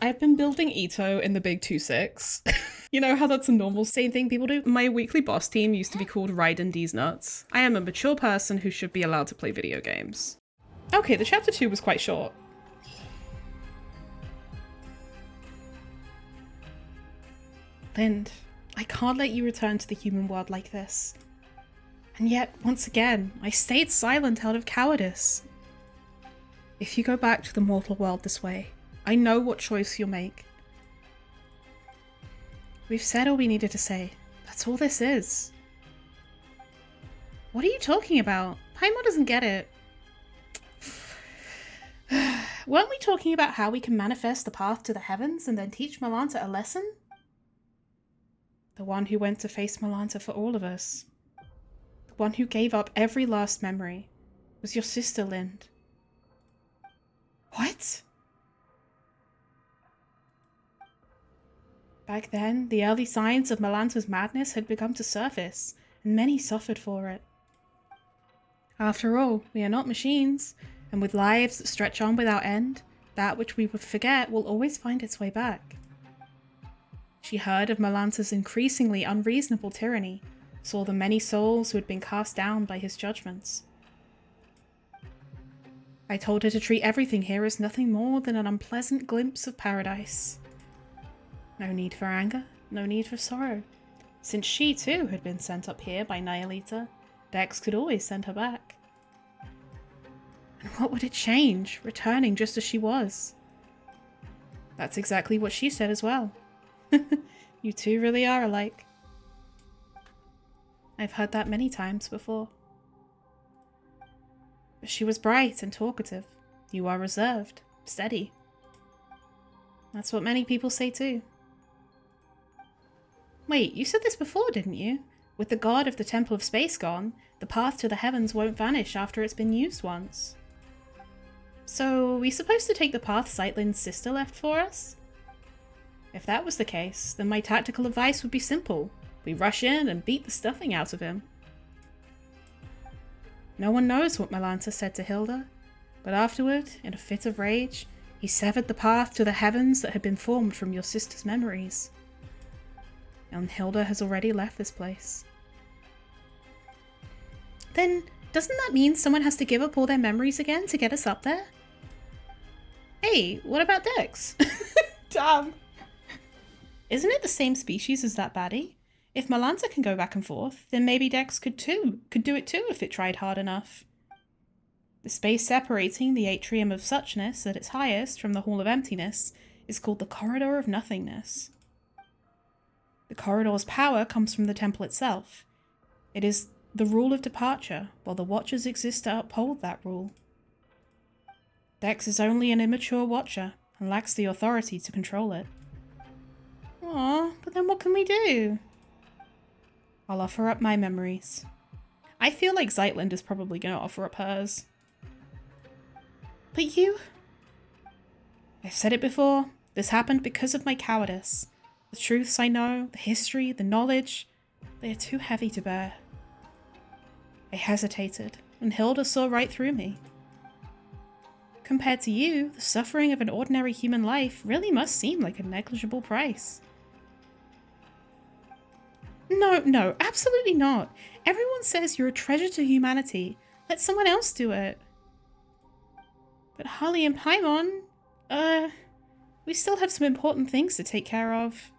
I've been building Ito in the Big 2-6. You know how that's a normal same thing people do? My weekly boss team used to be called Raiden D's Nuts. I am a mature person who should be allowed to play video games. Okay, the chapter 2 was quite short. Lind, I can't let you return to the human world like this. And yet, once again, I stayed silent out of cowardice. If you go back to the mortal world this way, I know what choice you'll make. We've said all we needed to say. That's all this is. What are you talking about? Paimon doesn't get it. Weren't we talking about how we can manifest the path to the heavens and then teach Melanta a lesson? The one who went to face Melanta for all of us. The one who gave up every last memory was your sister, Lind. What? Back then, the early signs of Melanta's madness had begun to surface, and many suffered for it. After all, we are not machines, and with lives that stretch on without end, that which we would forget will always find its way back. She heard of Melanta's increasingly unreasonable tyranny, saw the many souls who had been cast down by his judgments. I told her to treat everything here as nothing more than an unpleasant glimpse of paradise. No need for anger, no need for sorrow. Since she too had been sent up here by Nihilita, Dex could always send her back. And what would it change, returning just as she was? That's exactly what she said as well. You two really are alike. I've heard that many times before. But she was bright and talkative. You are reserved, steady. That's what many people say too. Wait, you said this before, didn't you? With the god of the Temple of Space gone, the path to the heavens won't vanish after it's been used once. So, are we supposed to take the path Zeitlind's sister left for us? If that was the case, then my tactical advice would be simple. We rush in and beat the stuffing out of him. No one knows what Melanta said to Hilda, but afterward, in a fit of rage, he severed the path to the heavens that had been formed from your sister's memories. And Hilda has already left this place. Then, doesn't that mean someone has to give up all their memories again to get us up there? Hey, what about Dex? Damn. Isn't it the same species as that baddie? If Melanta can go back and forth, then maybe Dex could do it too if it tried hard enough. The space separating the atrium of suchness at its highest from the hall of emptiness is called the corridor of nothingness. The corridor's power comes from the temple itself. It is the rule of departure, while the Watchers exist to uphold that rule. Dex is only an immature Watcher, and lacks the authority to control it. Aw, but then what can we do? I'll offer up my memories. I feel like Zeitlind is probably going to offer up hers. But you... I've said it before, this happened because of my cowardice. The truths I know, the history, the knowledge, they are too heavy to bear. I hesitated, and Hilda saw right through me. Compared to you, the suffering of an ordinary human life really must seem like a negligible price. No, absolutely not. Everyone says you're a treasure to humanity. Let someone else do it. But Harley and Paimon, we still have some important things to take care of.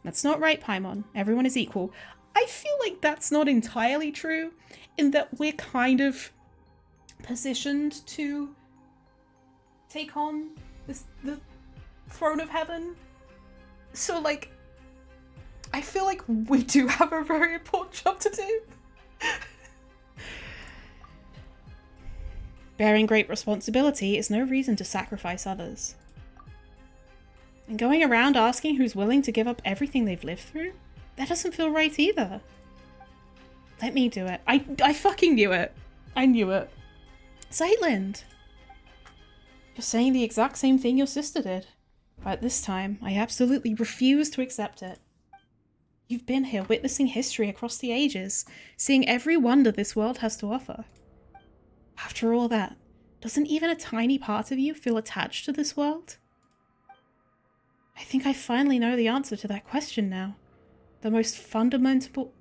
That's not right, Paimon. Everyone is equal. I feel like that's not entirely true, in that we're kind of positioned to take on the throne of heaven. So, like, I feel like we do have a very important job to do. Bearing great responsibility is no reason to sacrifice others. And going around asking who's willing to give up everything they've lived through? That doesn't feel right either. Let me do it. I fucking knew it. I knew it. Zeitlind! You're saying the exact same thing your sister did. But this time, I absolutely refuse to accept it. You've been here witnessing history across the ages, seeing every wonder this world has to offer. After all that, doesn't even a tiny part of you feel attached to this world? think I finally know the answer to that question now. The most fundamental...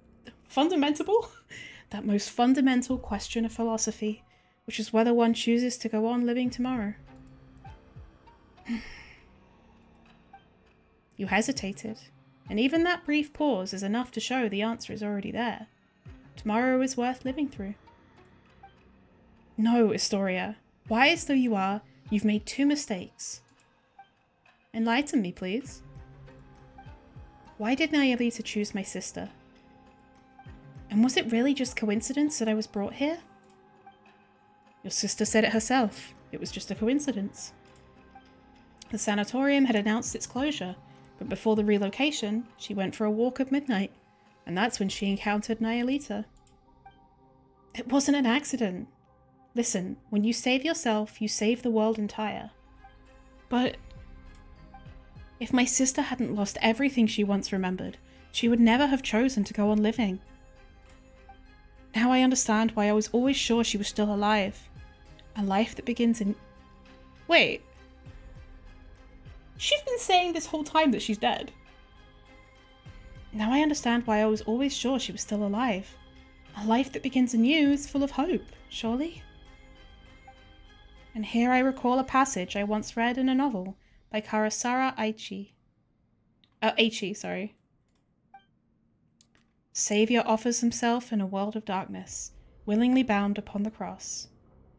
Fundamental? That most fundamental question of philosophy, which is whether one chooses to go on living tomorrow. You hesitated, and even that brief pause is enough to show the answer is already there. Tomorrow is worth living through. No, Astoria. Wise though you are, you've made 2 mistakes. Enlighten me, please. Why did Nayelita choose my sister? And was it really just coincidence that I was brought here? Your sister said it herself. It was just a coincidence. The sanatorium had announced its closure, but before the relocation, she went for a walk at midnight, and that's when she encountered Nayelita. It wasn't an accident. Listen, when you save yourself, you save the world entire. But if my sister hadn't lost everything she once remembered, she would never have chosen to go on living. Now I understand why I was always sure she was still alive. A life that begins in... Wait. She's been saying this whole time that she's dead. Now I understand why I was always sure she was still alive. A life that begins anew is full of hope, surely? And here I recall a passage I once read in a novel by Karasara Aichi. Aichi. Saviour offers himself in a world of darkness, willingly bound upon the cross.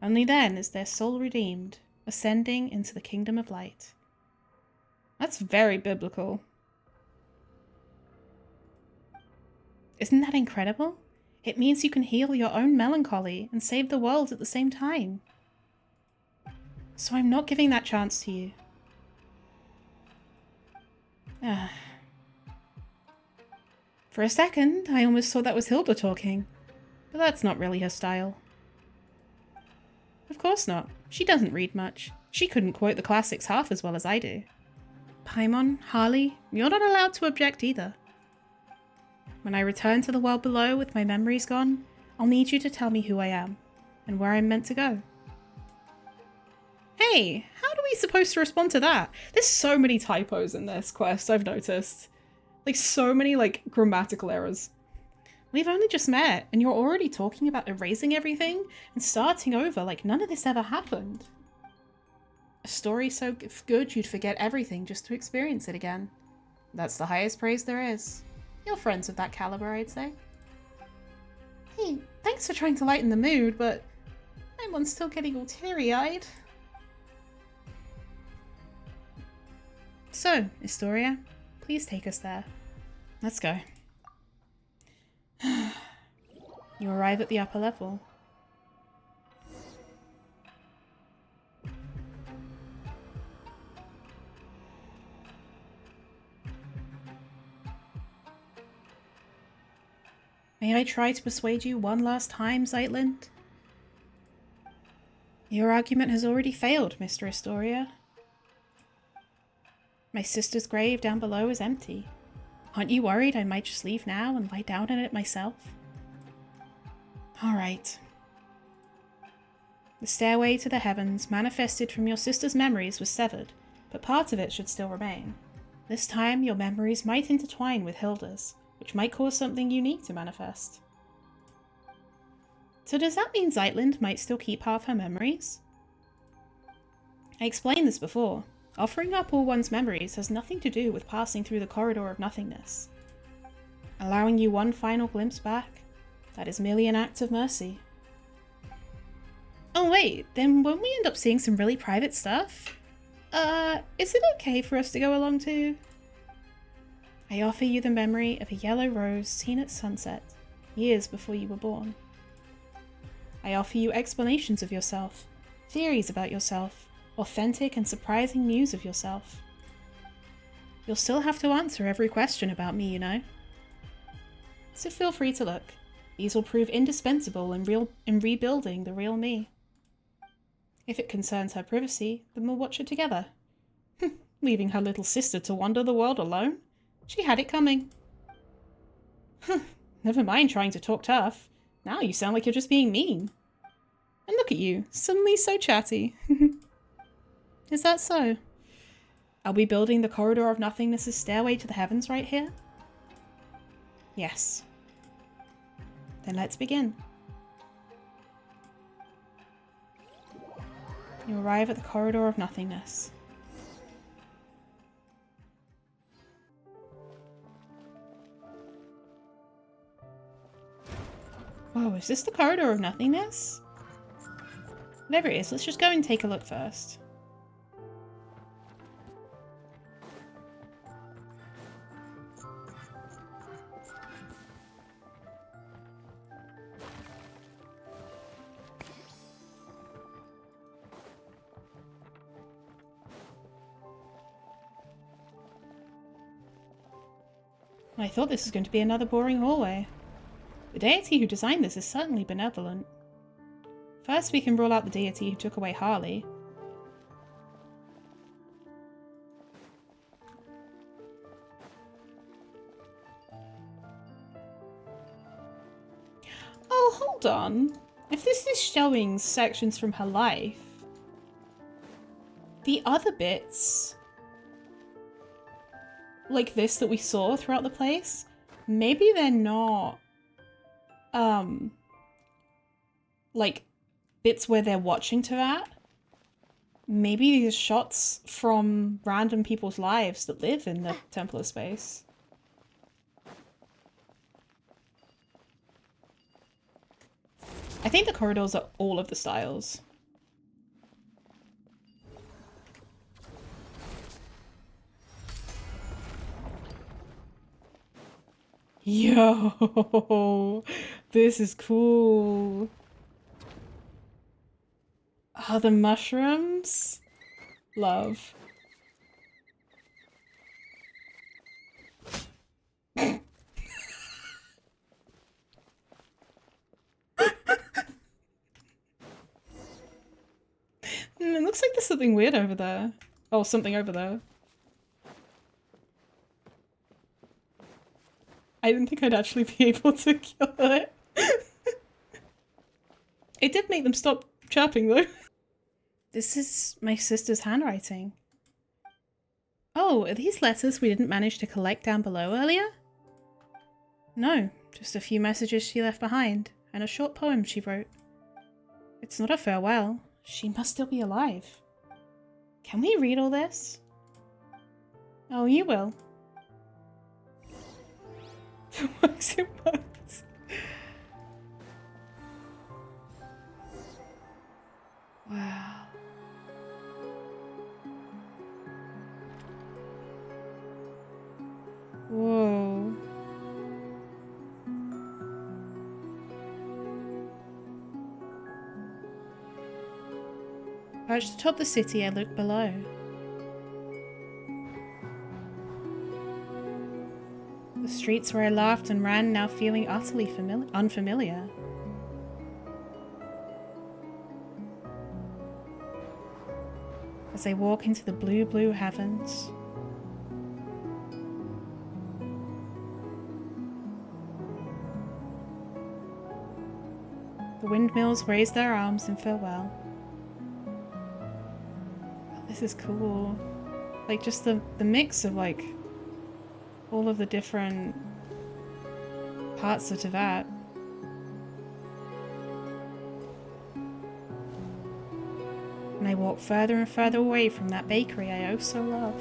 Only then is their soul redeemed, ascending into the kingdom of light. That's very biblical. Isn't that incredible? It means you can heal your own melancholy and save the world at the same time. So I'm not giving that chance to you. For a second, I almost thought that was Hilda talking, but that's not really her style. Of course not. She doesn't read much. She couldn't quote the classics half as well as I do. Paimon, Harley, you're not allowed to object either. When I return to the world below with my memories gone, I'll need you to tell me who I am, and where I'm meant to go. Hey, how are we supposed to respond to that? There's so many typos in this quest, I've noticed. Like, so many, grammatical errors. We've only just met, and you're already talking about erasing everything and starting over like none of this ever happened. A story so good you'd forget everything just to experience it again. That's the highest praise there is. You're friends with that caliber, I'd say. Hey, thanks for trying to lighten the mood, but I'm still getting all teary-eyed. So, Astoria, please take us there. Let's go. You arrive at the upper level. May I try to persuade you one last time, Zeitlind? Your argument has already failed, Mr. Astoria. My sister's grave down below is empty. Aren't you worried I might just leave now and lie down in it myself? Alright. The stairway to the heavens manifested from your sister's memories was severed, but part of it should still remain. This time, your memories might intertwine with Hilda's, which might cause something unique to manifest. So does that mean Zeitlind might still keep half her memories? I explained this before. Offering up all one's memories has nothing to do with passing through the corridor of nothingness. Allowing you one final glimpse back, that is merely an act of mercy. Oh wait, then won't we end up seeing some really private stuff? Is it okay for us to go along too? I offer you the memory of a yellow rose seen at sunset, years before you were born. I offer you explanations of yourself, theories about yourself, authentic and surprising news of yourself. You'll still have to answer every question about me, you know. So feel free to look. These will prove indispensable in rebuilding the real me. If it concerns her privacy, then we'll watch it together. Leaving her little sister to wander the world alone? She had it coming. Never mind trying to talk tough. Now you sound like you're just being mean. And look at you, suddenly so chatty. Is that so? Are we building the corridor of nothingness' stairway to the heavens right here? Yes. Then let's begin. You arrive at the corridor of nothingness. Whoa, is this the corridor of nothingness? Whatever it is, let's just go and take a look first. I thought this was going to be another boring hallway. The deity who designed this is certainly benevolent. First, we can rule out the deity who took away Harley. Oh, hold on. If this is showing sections from her life, the other bits, like this that we saw throughout the place, maybe they're not, like, bits where they're watching to that. Maybe these are shots from random people's lives that live in the Temple of Space. I think the corridors are all of the styles. Yo, this is cool. Oh, the mushrooms? Love. It looks like there's something weird over there. Oh, something over there. I didn't think I'd actually be able to kill it. It did make them stop chirping though. This is my sister's handwriting. Oh, are these letters we didn't manage to collect down below earlier? No, just a few messages she left behind, and a short poem she wrote. It's not a farewell. She must still be alive. Can we read all this? Oh, you will. If it works, it works. Wow. Whoa. Perched atop the city, I looked below. The streets where I laughed and ran now feeling utterly unfamiliar. As I walk into the blue, blue heavens. The windmills raise their arms in farewell. Oh, this is cool. Like, just the mix of, like, all of the different parts of Teyvat. And I walk further and further away from that bakery I oh so love.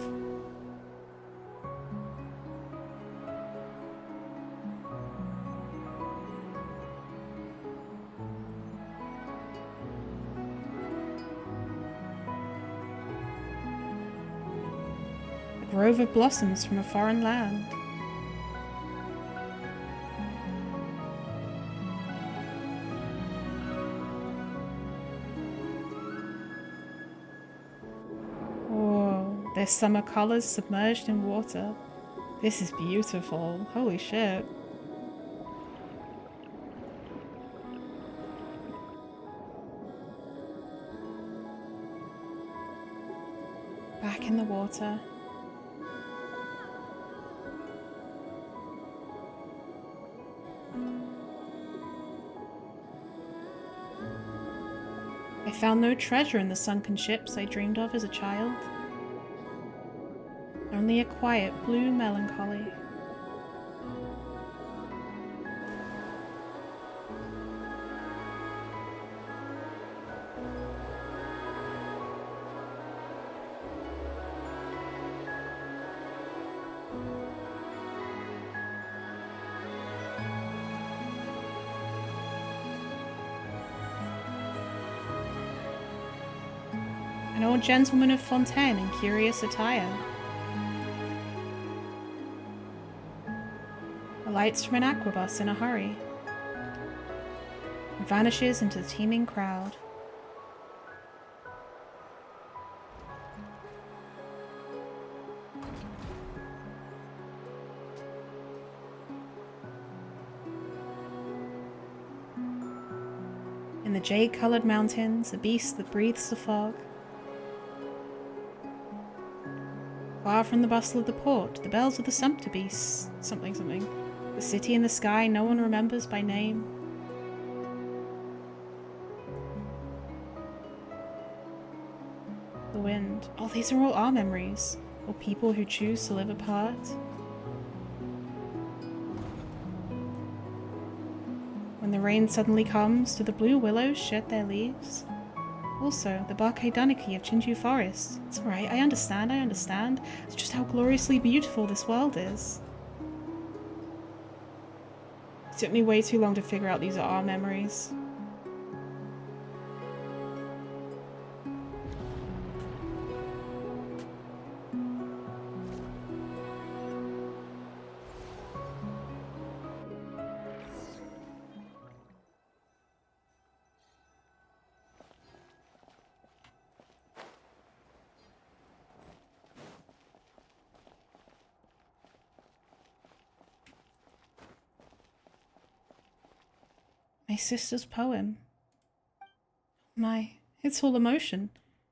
A grove of blossoms from a foreign land. Their summer colors submerged in water. This is beautiful. Holy shit. Back in the water. I found no treasure in the sunken ships I dreamed of as a child. Only a quiet blue melancholy. An old gentleman of Fontaine in curious attire. Alights from an aquabus in a hurry. And vanishes into the teeming crowd. In the jade-coloured mountains, a beast that breathes the fog. Far from the bustle of the port, the bells of the sumpter beasts, something. The city in the sky no one remembers by name. The wind. Oh, these are all our memories. Or people who choose to live apart. When the rain suddenly comes, do the blue willows shed their leaves? Also, the Barkei of Chinju Forest. It's alright, I understand. It's just how gloriously beautiful this world is. It took me way too long to figure out these are our memories. My sister's poem. My, it's all emotion,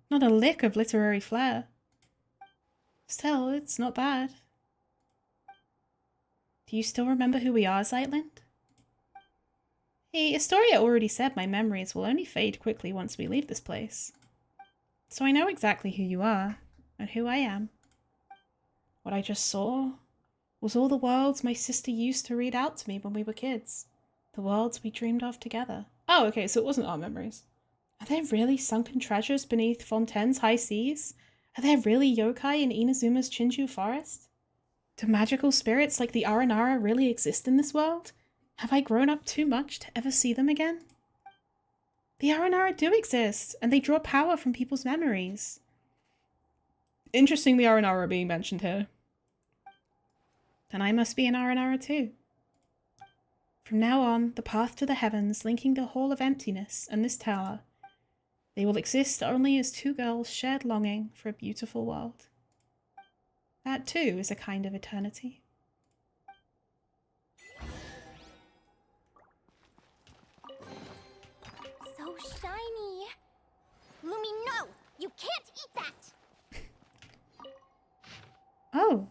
not a lick of literary flair. Still, it's not bad. Do you still remember who we are, Zeitlind? Hey, Astoria already said my memories will only fade quickly once we leave this place. So I know exactly who you are, and who I am. What I just saw was all the worlds my sister used to read out to me when we were kids. The worlds we dreamed of together. Oh, okay, so it wasn't our memories. Are there really sunken treasures beneath Fontaine's high seas? Are there really yokai in Inazuma's Chinju forest? Do magical spirits like the Aranara really exist in this world? Have I grown up too much to ever see them again? The Aranara do exist, and they draw power from people's memories. Interesting the Aranara are being mentioned here. Then I must be an Aranara too. From now on, the path to the heavens linking the Hall of Emptiness and this tower, they will exist only as two girls' shared longing for a beautiful world. That too is a kind of eternity. So shiny! Lumi, no! You can't eat that! Oh.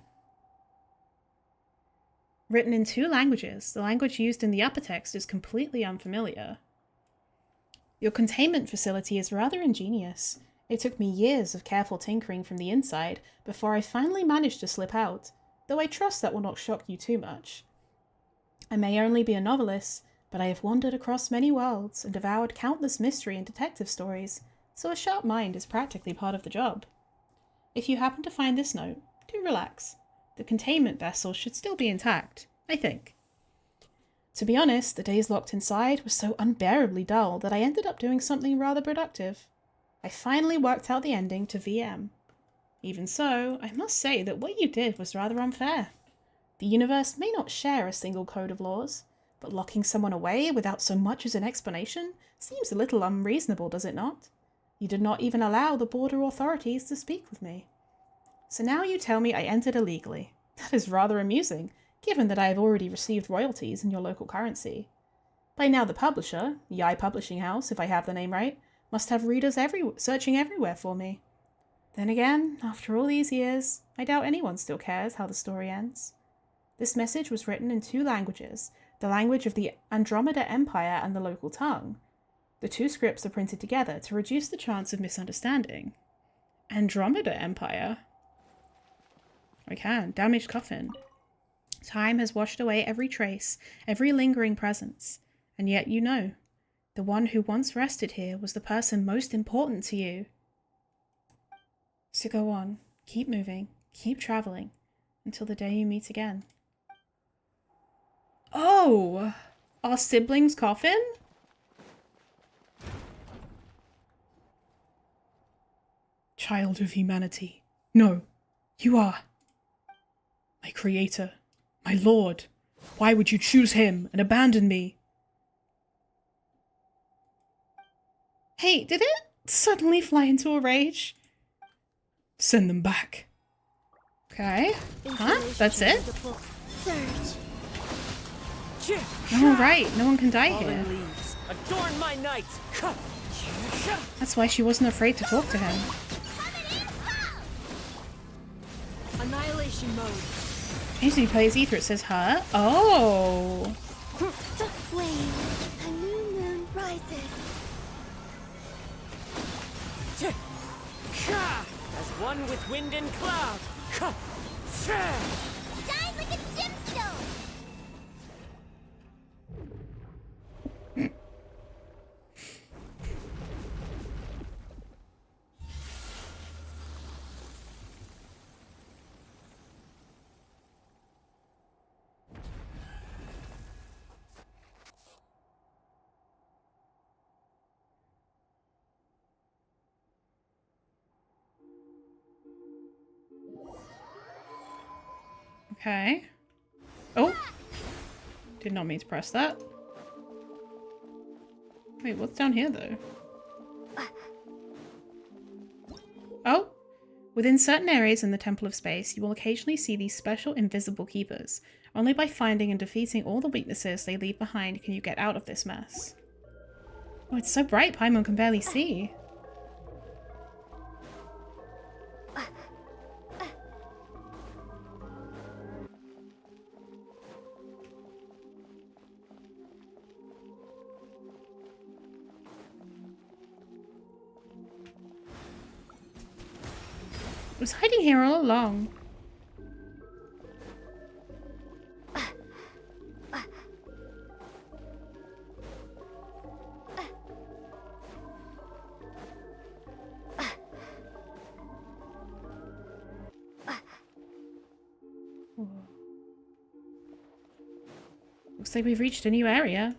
Written in 2 languages, the language used in the upper text is completely unfamiliar. Your containment facility is rather ingenious. It took me years of careful tinkering from the inside before I finally managed to slip out, though I trust that will not shock you too much. I may only be a novelist, but I have wandered across many worlds and devoured countless mystery and detective stories, so a sharp mind is practically part of the job. If you happen to find this note, do relax. The containment vessel should still be intact, I think. To be honest, the days locked inside were so unbearably dull that I ended up doing something rather productive. I finally worked out the ending to VM. Even so, I must say that what you did was rather unfair. The universe may not share a single code of laws, but locking someone away without so much as an explanation seems a little unreasonable, does it not? You did not even allow the border authorities to speak with me. So now you tell me I entered illegally. That is rather amusing, given that I have already received royalties in your local currency. By now the publisher, Yai Publishing House, if I have the name right, must have readers searching everywhere for me. Then again, after all these years, I doubt anyone still cares how the story ends. This message was written in 2 languages, the language of the Andromeda Empire and the local tongue. The 2 scripts are printed together to reduce the chance of misunderstanding. Andromeda Empire? I can. Damaged coffin. Time has washed away every trace, every lingering presence. And yet you know, the one who once rested here was the person most important to you. So go on, keep moving, keep traveling, until the day you meet again. Oh! Our sibling's coffin? Child of humanity. No, you are. My creator. My lord. Why would you choose him and abandon me? Hey, did it suddenly fly into a rage? Send them back. Okay. Huh? That's it? Alright, no one can die here. Adorn my night. That's why she wasn't afraid to talk to him. Annihilation mode. Usually plays ether, it says her. Oh! The flame, a new moon rises. As one with wind and cloud. Shine like a gemstone. Okay. Oh! Did not mean to press that. Wait, what's down here though? Oh! Within certain areas in the Temple of Space, you will occasionally see these special invisible keepers. Only by finding and defeating all the weaknesses they leave behind can you get out of this mess. Oh, it's so bright Paimon can barely see. It was hiding here all along. Looks like we've reached a new area.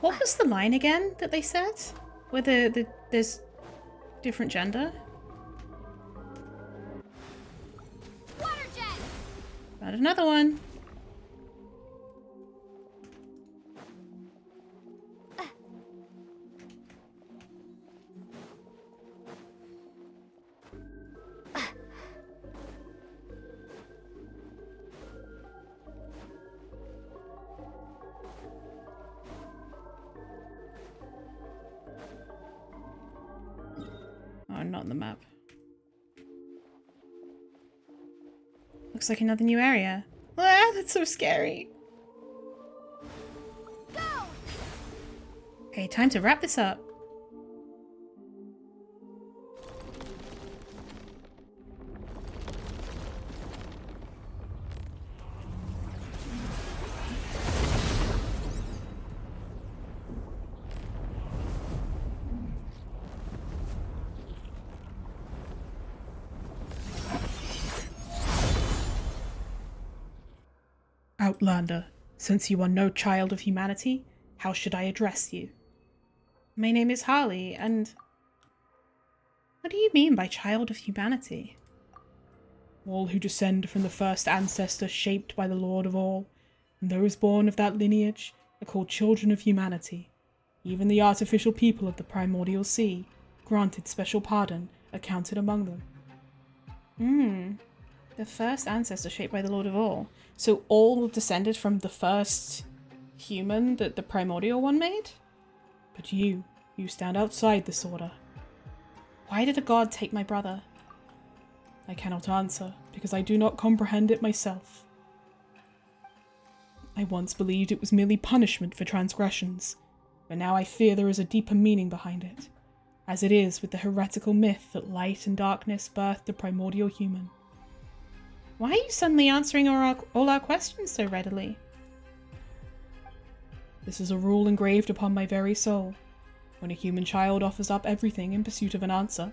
What was the line again that they said? Where there's different gender? Water jet. Found another one. Oh, not on the map. Looks like another new area. Ah, that's so scary. Go. Okay, time to wrap this up. Outlander, since you are no child of humanity, how should I address you? My name is Harley, and... What do you mean by child of humanity? All who descend from the first ancestor shaped by the Lord of all, and those born of that lineage, are called children of humanity. Even the artificial people of the primordial sea, granted special pardon, are counted among them. The first ancestor shaped by the Lord of all. So all descended from the first human that the primordial one made? But you stand outside this order. Why did a god take my brother? I cannot answer, because I do not comprehend it myself. I once believed it was merely punishment for transgressions, but now I fear there is a deeper meaning behind it, as it is with the heretical myth that light and darkness birthed the primordial human. Why are you suddenly answering all our questions so readily? This is a rule engraved upon my very soul. When a human child offers up everything in pursuit of an answer,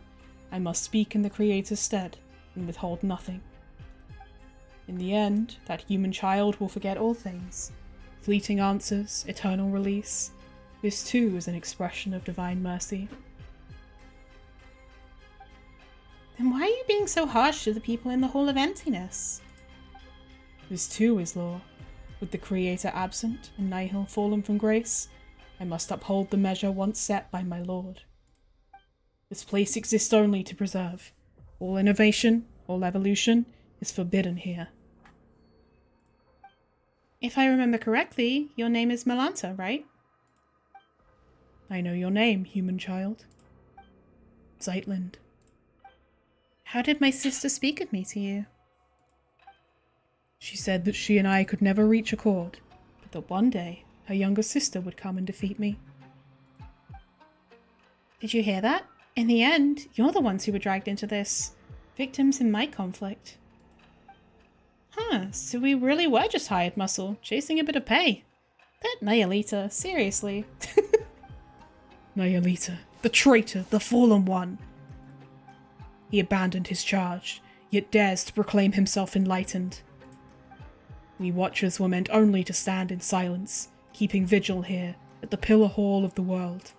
I must speak in the Creator's stead and withhold nothing. In the end, that human child will forget all things. Fleeting answers, eternal release. This too is an expression of divine mercy. Then why are you being so harsh to the people in the Hall of Emptiness? This too is law. With the Creator absent and nihil fallen from grace, I must uphold the measure once set by my Lord. This place exists only to preserve. All innovation, all evolution, is forbidden here. If I remember correctly, your name is Melanta, right? I know your name, human child. Zeitlind. How did my sister speak of me to you? She said that she and I could never reach accord, but that one day her younger sister would come and defeat me. Did you hear that? In the end, you're the ones who were dragged into this. Victims in my conflict. Huh, so we really were just hired muscle, chasing a bit of pay. That Nihilita, seriously. Nihilita, the traitor, the fallen one. He abandoned his charge, yet dares to proclaim himself enlightened. We watchers were meant only to stand in silence, keeping vigil here, at the pillar hall of the world.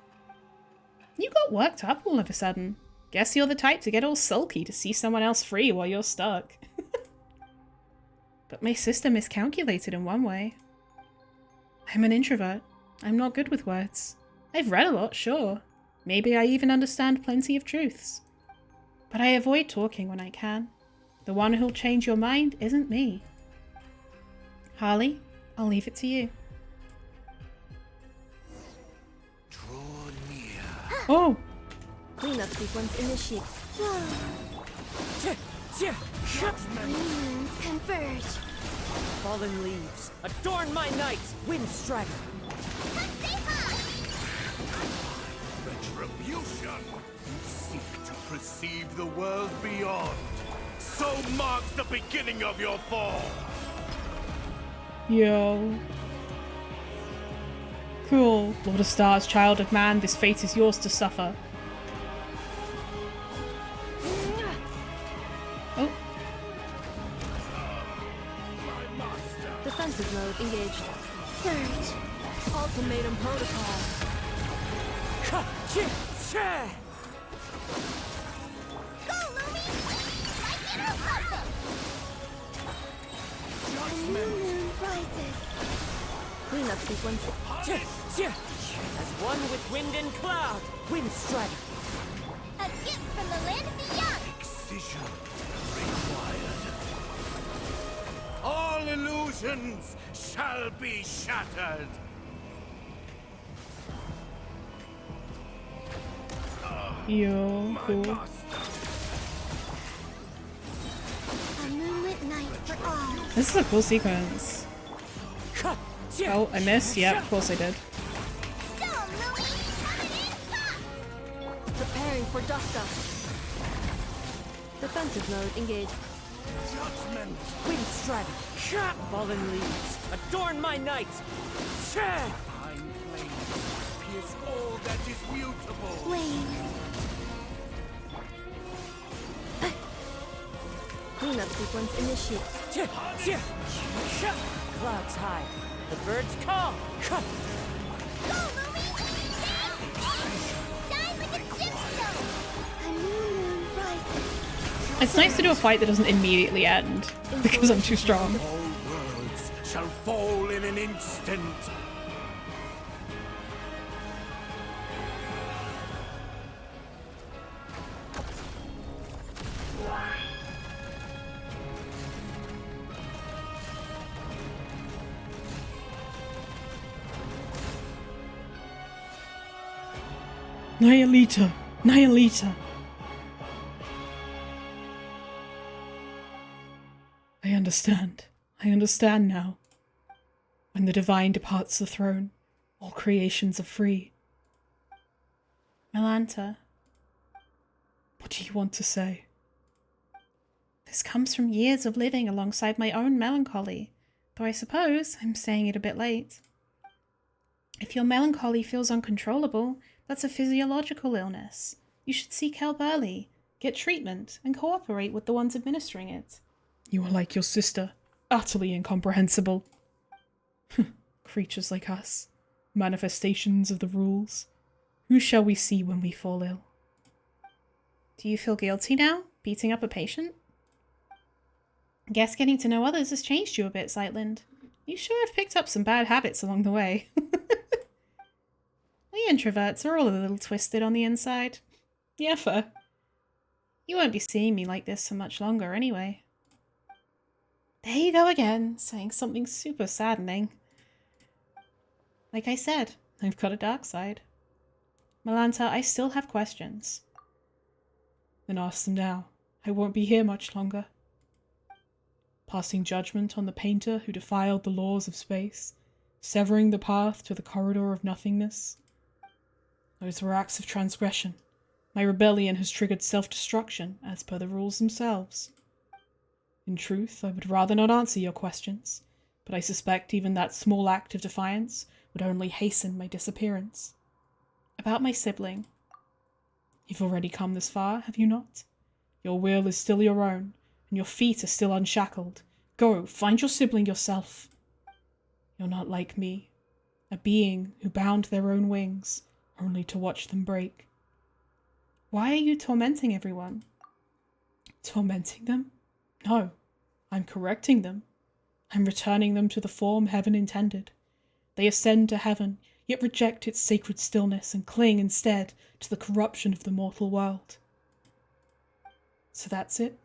You got worked up all of a sudden. Guess you're the type to get all sulky to see someone else free while you're stuck. But my sister miscalculated in one way. I'm an introvert. I'm not good with words. I've read a lot, sure. Maybe I even understand plenty of truths. But I avoid talking when I can. The one who'll change your mind isn't me. Harley, I'll leave it to you. Draw near. Oh! Cleanup sequence initiate. Moons converge. Fallen leaves, adorn my night, wind strider. Retribution! You seek to perceive the world beyond. So marks the beginning of your fall. Yo. Cool. Lord of Stars, child of man, this fate is yours to suffer. Oh. Defensive mode engaged. Surge. Ultimatum protocol. Go, Lumi! Like it or love it! The new moon rises. Cleanup sequence. As one with wind and cloud, wind strider. A gift from the land beyond. Excision required. All illusions shall be shattered. Yo, cool. A moonlit night for all. This is a cool sequence. Oh, I missed? Yeah, of course I did. Storm, Lumi! Coming in hot! Preparing for dust up. Defensive mode engaged. Judgment. Wind strider. Fallen leaves, adorn my night. Fine flames pierce all that is mutable. Wane. Cleanup sequence initiate. Clouds high, the birds call. Go, Lumi! Shine like a gemstone! A new moon rises. It's nice to do a fight that doesn't immediately end, because I'm too strong. All worlds shall fall in an instant. Nihilita! Nihilita! I understand. I understand now. When the divine departs the throne, all creations are free. Melanta, what do you want to say? This comes from years of living alongside my own melancholy, though I suppose I'm saying it a bit late. If your melancholy feels uncontrollable, that's a physiological illness. You should seek help early, get treatment, and cooperate with the ones administering it. You are like your sister, utterly incomprehensible. Creatures like us, manifestations of the rules. Who shall we see when we fall ill? Do you feel guilty now, beating up a patient? Guess getting to know others has changed you a bit, Zeitlind. You sure have picked up some bad habits along the way. We introverts are all a little twisted on the inside. Yeah, fair. You won't be seeing me like this for much longer anyway. There you go again, saying something super saddening. Like I said, I've got a dark side. Melanta, I still have questions. Then ask them now. I won't be here much longer. Passing judgment on the painter who defiled the laws of space, severing the path to the corridor of nothingness. Those were acts of transgression. My rebellion has triggered self-destruction as per the rules themselves. In truth, I would rather not answer your questions, but I suspect even that small act of defiance would only hasten my disappearance. About my sibling. You've already come this far, have you not? Your will is still your own, and your feet are still unshackled. Go, find your sibling yourself. You're not like me, a being who bound their own wings, only to watch them break. Why are you tormenting everyone? Tormenting them? No, I'm correcting them. I'm returning them to the form heaven intended. They ascend to heaven, yet reject its sacred stillness and cling instead to the corruption of the mortal world. So that's it.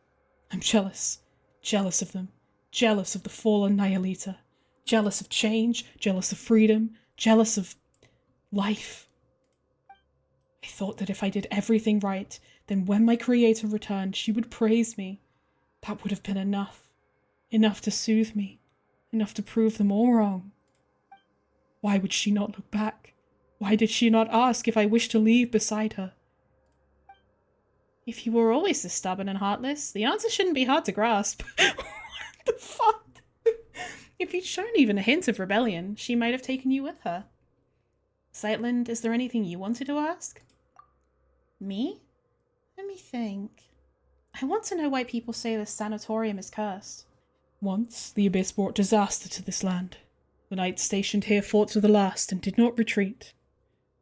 I'm jealous. Jealous of them. Jealous of the fallen Nihilita. Jealous of change. Jealous of freedom. Jealous of life. I thought that if I did everything right, then when my creator returned, she would praise me. That would have been enough. Enough to soothe me. Enough to prove them all wrong. Why would she not look back? Why did she not ask if I wished to leave beside her? If you were always this stubborn and heartless, the answer shouldn't be hard to grasp. What the fuck? If you'd shown even a hint of rebellion, she might have taken you with her. Zeitlind, is there anything you wanted to ask? Me? Let me think. I want to know why people say this sanatorium is cursed. Once, the Abyss brought disaster to this land. The knights stationed here fought to the last and did not retreat.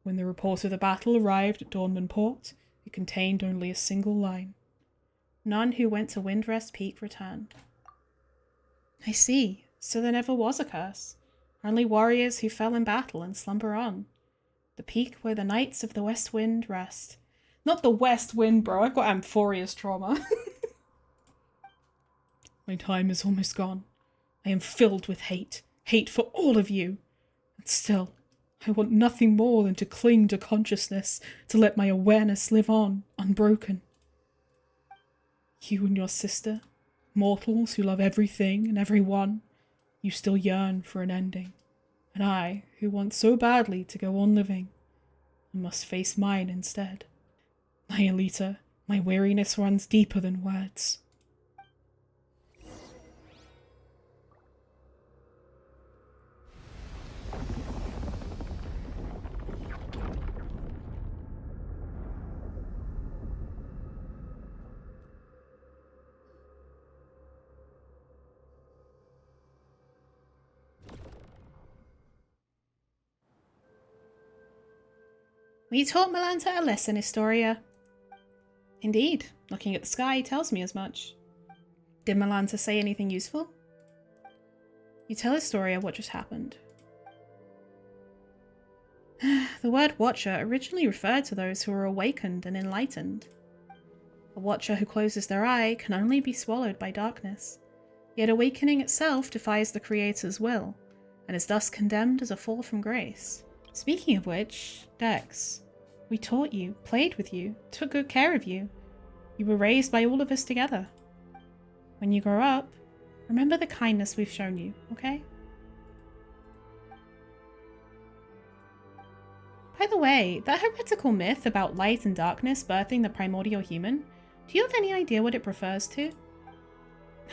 When the report of the battle arrived at Dawnman Port, it contained only a single line. None who went to Windrest Peak returned. I see. So there never was a curse. Only warriors who fell in battle and slumber on. The peak where the knights of the West Wind rest. Not the West Wind, bro. I've got Amphoria's trauma. My time is almost gone. I am filled with hate. Hate for all of you. And still, I want nothing more than to cling to consciousness, to let my awareness live on, unbroken. You and your sister, mortals who love everything and everyone, you still yearn for an ending. And I, who want so badly to go on living, must face mine instead. Nihilita, my weariness runs deeper than words. We taught Melanta a lesson, Historia. Indeed, looking at the sky tells me as much. Did Melanta say anything useful? You tell Historia what just happened. The word Watcher originally referred to those who are awakened and enlightened. A Watcher who closes their eye can only be swallowed by darkness, yet awakening itself defies the Creator's will, and is thus condemned as a fall from grace. Speaking of which, Dex, we taught you, played with you, took good care of you. You were raised by all of us together. When you grow up, Remember the kindness we've shown you, okay? By the way, that heretical myth about light and darkness birthing the primordial human, do you have any idea what it refers to?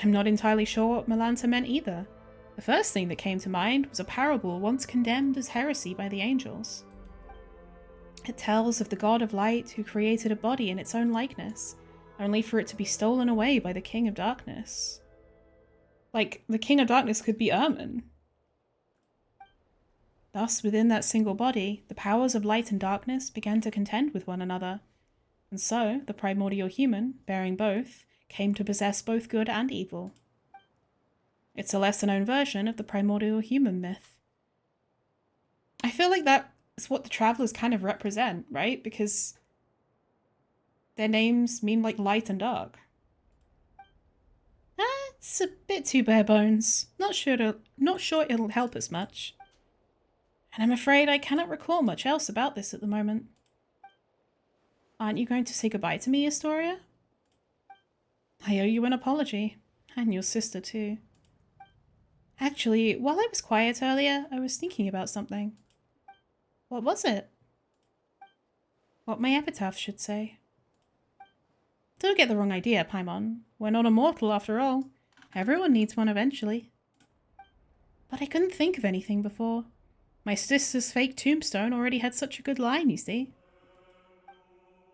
I'm not entirely sure what melanta meant either. The first thing that came to mind was a parable once condemned as heresy by the angels. It tells of the god of light who created a body in its own likeness, only for it to be stolen away by the king of darkness. Like, the king of darkness could be Ermin. Thus, within that single body, the powers of light and darkness began to contend with one another, and so the primordial human, bearing both, came to possess both good and evil. It's a lesser-known version of the primordial human myth. I feel like that's what the travelers kind of represent, right? Because their names mean like light and dark. It's a bit too bare bones. Not sure it'll help us much. And I'm afraid I cannot recall much else about this at the moment. Aren't you going to say goodbye to me, Astoria? I owe you an apology. And your sister too. Actually, while I was quiet earlier, I was thinking about something. What was it? What my epitaph should say. Don't get the wrong idea, Paimon. We're not immortal after all. Everyone needs one eventually. But I couldn't think of anything before. My sister's fake tombstone already had such a good line, you see.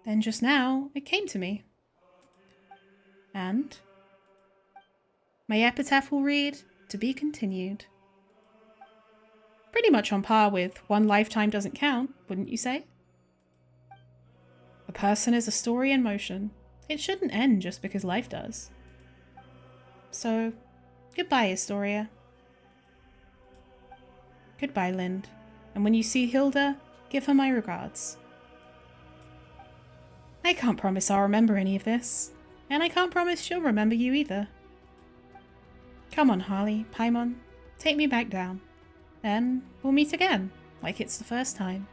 Then just now, it came to me. And my epitaph will read, to be continued. Pretty much on par with one lifetime doesn't count, wouldn't you say? A person is a story in motion. It shouldn't end just because life does. So, goodbye, Astoria. Goodbye, Lind. And when you see Hilda, give her my regards. I can't promise I'll remember any of this, and I can't promise she'll remember you either. Come on, Harley, Paimon, take me back down. Then we'll meet again, like it's the first time.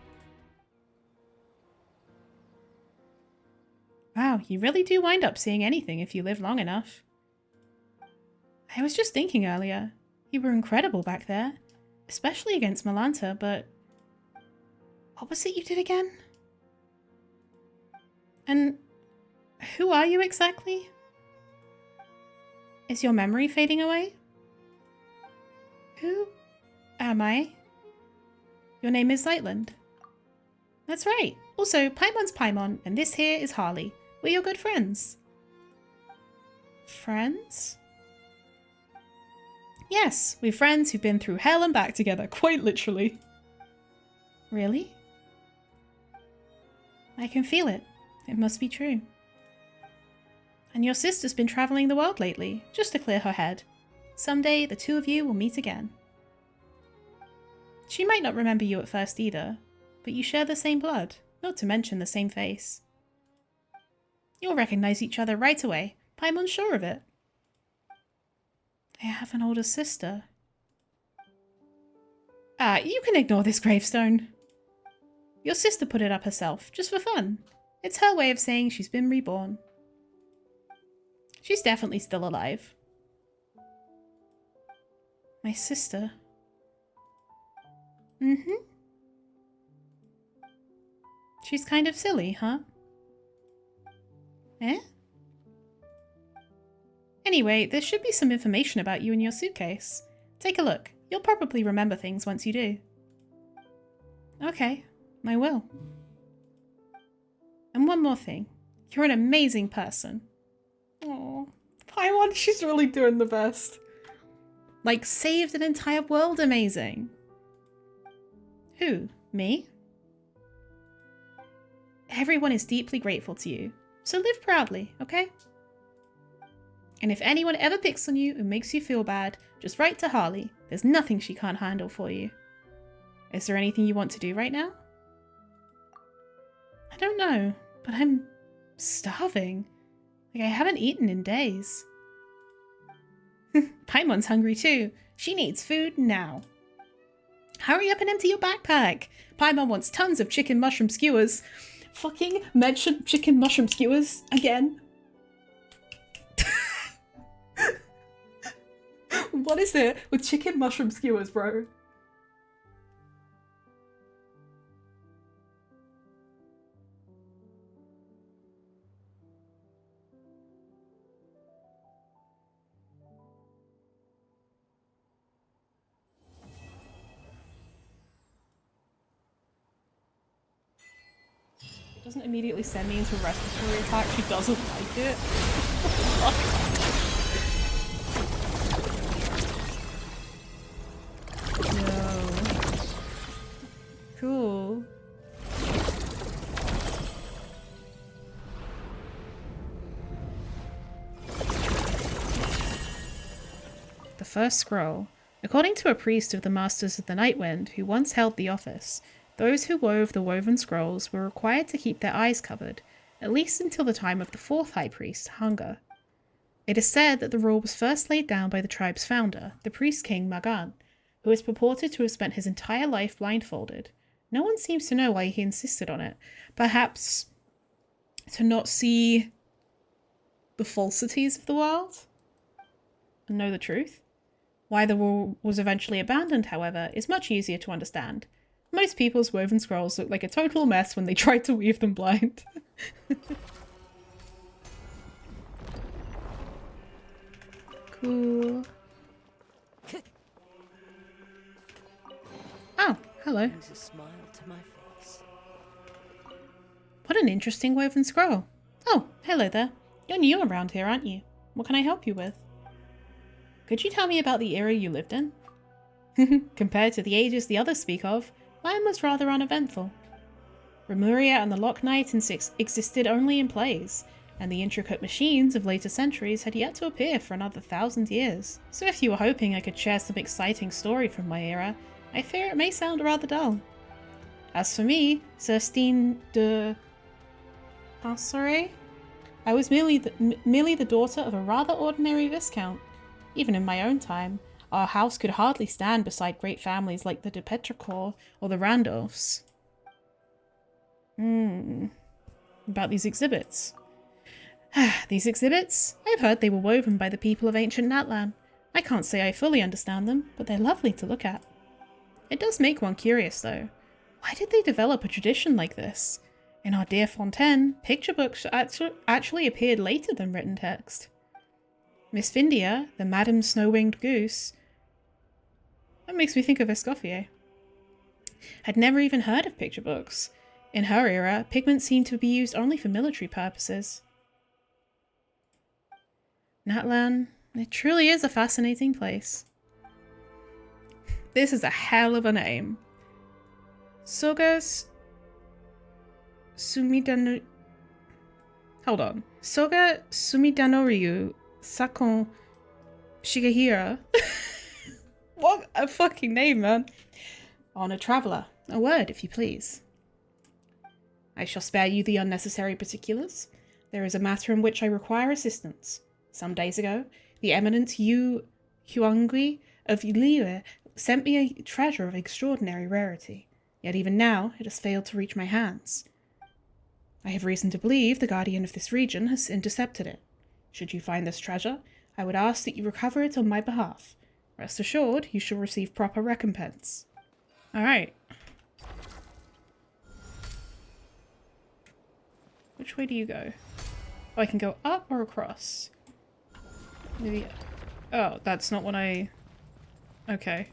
Wow, you really do wind up seeing anything if you live long enough. I was just thinking earlier, you were incredible back there, especially against Melanta, but what was it you did again? And who are you exactly? Is your memory fading away? Who am I? Your name is Zeitlind. That's right. Also, Paimon's Paimon, and this here is Harley. We're your good friends. Friends? Yes, we're friends who've been through hell and back together, quite literally. Really? I can feel it. It must be true. And your sister's been traveling the world lately, just to clear her head. Someday, the two of you will meet again. She might not remember you at first either, but you share the same blood, not to mention the same face. You'll recognize each other right away. Paimon's sure of it. I have an older sister. You can ignore this gravestone. Your sister put it up herself, just for fun. It's her way of saying she's been reborn. She's definitely still alive. My sister. Mm-hmm. She's kind of silly, huh? Eh? Anyway, there should be some information about you in your suitcase. Take a look. You'll probably remember things once you do. Okay, I will. And one more thing. You're an amazing person. Aww. Paimon, she's really doing the best. Like, saved an entire world amazing. Who? Me? Everyone is deeply grateful to you, so live proudly, okay? And if anyone ever picks on you and makes you feel bad, just write to Harley. There's nothing she can't handle for you. Is there anything you want to do right now? I don't know, but I'm starving. Like, I haven't eaten in days. Paimon's hungry too. She needs food now. Hurry up and empty your backpack. Paimon wants tons of chicken mushroom skewers. Fucking mention chicken mushroom skewers again. What is it with chicken mushroom skewers, bro? It doesn't immediately send me into a respiratory attack. She doesn't like it. No. Cool. The first scroll. According to a priest of the Masters of the Nightwind who once held the office, those who wove the woven scrolls were required to keep their eyes covered, at least until the time of the fourth high priest, Hunger. It is said that the rule was first laid down by the tribe's founder, the priest king Magan, who is purported to have spent his entire life blindfolded. No one seems to know why he insisted on it. Perhaps to not see the falsities of the world and know the truth. Why the rule was eventually abandoned, however, is much easier to understand. Most people's woven scrolls look like a total mess when they tried to weave them blind. Cool. Oh, hello. Brings a smile to my face. What an interesting woven scroll. Oh, hello there. You're new around here, aren't you? What can I help you with? Could you tell me about the era you lived in? Compared to the ages the others speak of, mine was rather uneventful. Remuria and the Lock Knight existed only in plays, and the intricate machines of later centuries had yet to appear for another 1,000 years. So if you were hoping I could share some exciting story from my era, I fear it may sound rather dull. As for me, Celestine de Passeray, I was merely the daughter of a rather ordinary viscount. Even in my own time, our house could hardly stand beside great families like the de Petrichor or the Randolphs. About these exhibits. These exhibits? I've heard they were woven by the people of ancient Natlan. I can't say I fully understand them, but they're lovely to look at. It does make one curious, though. Why did they develop a tradition like this? In our dear Fontaine, picture books actually appeared later than written text. Miss Findia, the Madame Snow-Winged Goose, that makes me think of Escoffier, had never even heard of picture books. In her era, pigment seemed to be used only for military purposes. Natlan, it truly is a fascinating place. This is a hell of a name. Soga Sumidano... Hold on. Soga Sumidanoryu Sakon Shigehira. What a fucking name, man. On a traveller. A word, if you please. I shall spare you the unnecessary particulars. There is a matter in which I require assistance. Some days ago, the eminent Yu Huangui of Liyue sent me a treasure of extraordinary rarity. Yet even now, it has failed to reach my hands. I have reason to believe the guardian of this region has intercepted it. Should you find this treasure, I would ask that you recover it on my behalf. Rest assured, you shall receive proper recompense. Alright. Which way do you go? Oh, I can go up or across? Maybe... Oh, that's not what I... Okay.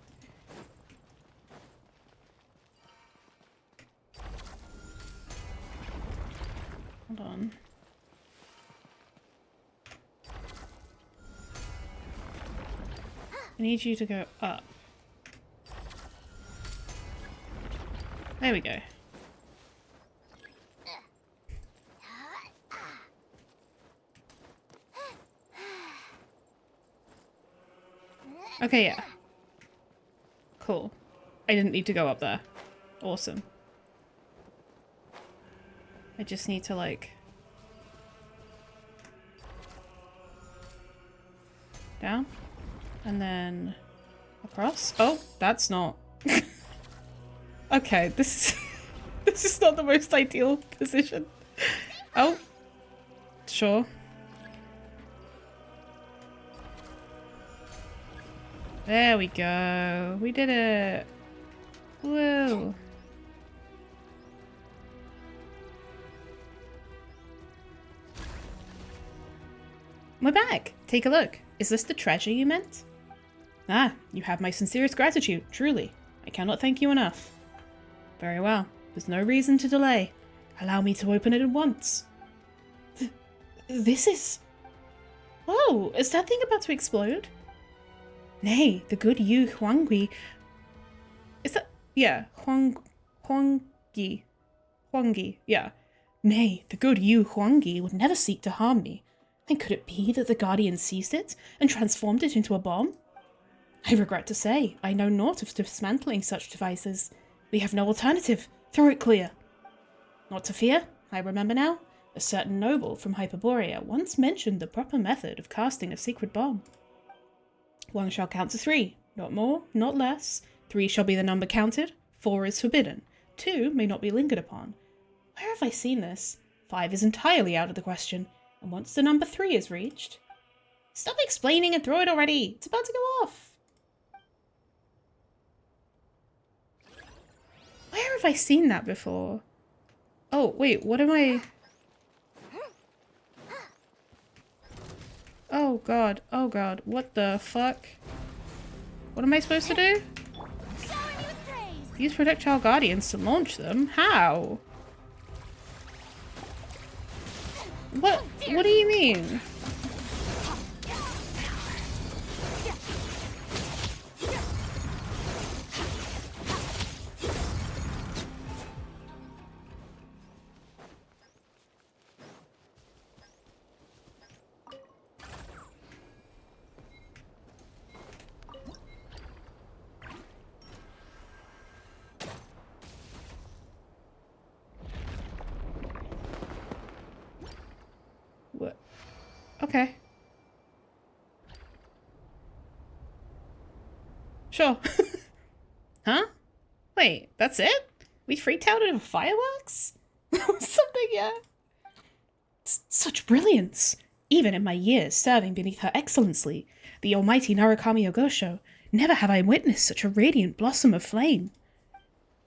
Hold on. I need you to go up. There we go. Okay, yeah. Cool. I didn't need to go up there. Awesome. I just need to, like... down? And then... across? Oh, that's not... Okay, this is... this is not the most ideal position. Oh. Sure. There we go. We did it. Whoa. We're back. Take a look. Is this the treasure you meant? Ah, you have my sincerest gratitude, truly. I cannot thank you enough. Very well. There's no reason to delay. Allow me to open it at once. This is... Whoa, is that thing about to explode? Nay, the good Yu Huangui... Is that... Yeah, Huanggi, yeah. Nay, the good Yu Huanggi would never seek to harm me. And could it be that the Guardian seized it and transformed it into a bomb? I regret to say, I know naught of dismantling such devices. We have no alternative. Throw it clear. Not to fear, I remember now. A certain noble from Hyperborea once mentioned the proper method of casting a secret bomb. 1 shall count to 3, not more, not less. 3 shall be the number counted, 4 is forbidden, 2 may not be lingered upon. Where have I seen this? 5 is entirely out of the question, and once the number 3 is reached... Stop explaining and throw it already! It's about to go off! Where have I seen that before? Oh, wait, what am I... Oh god, what the fuck? What am I supposed to do? Use projectile guardians to launch them? How? What do you mean? What? Okay. Sure. Huh? Wait, that's it? We freaked out over fireworks? Something, yeah. Such brilliance! Even in my years serving beneath her excellency, the almighty Narukami Ogosho, never have I witnessed such a radiant blossom of flame.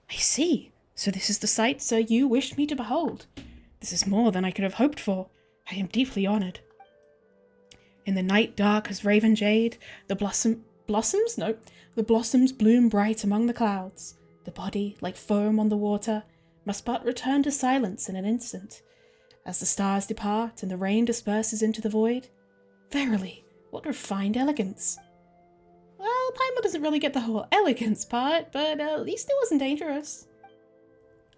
I see. So this is the sight, sir, you wished me to behold. This is more than I could have hoped for. I am deeply honoured. In the night dark as raven jade, the blossoms? No, the blossoms bloom bright among the clouds. The body, like foam on the water, must but return to silence in an instant. As the stars depart and the rain disperses into the void, verily, what refined elegance. Well, Paimon doesn't really get the whole elegance part, but at least it wasn't dangerous.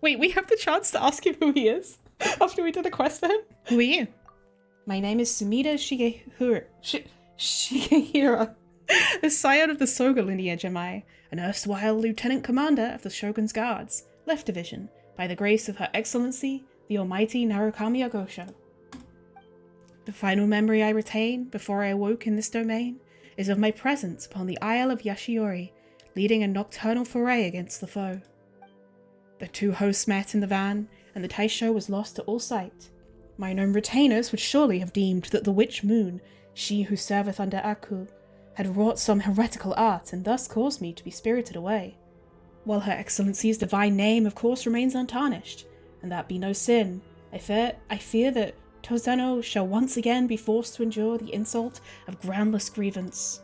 Wait, we have the chance to ask him who he is after we did the quest for him? Who are you? My name is Sumida Shigehira. The scion of the Soga lineage am I, an erstwhile lieutenant commander of the Shogun's Guards, Left Division, by the grace of Her Excellency, the almighty Narukami Ogosho. The final memory I retain, before I awoke in this domain, is of my presence upon the Isle of Yashiori, leading a nocturnal foray against the foe. The two hosts met in the van, and the Taisho was lost to all sight. Mine own retainers would surely have deemed that the witch Moon, she who serveth under Aku, had wrought some heretical art and thus caused me to be spirited away. While Her Excellency's divine name of course remains untarnished, and that be no sin, I fear that Tozano shall once again be forced to endure the insult of groundless grievance.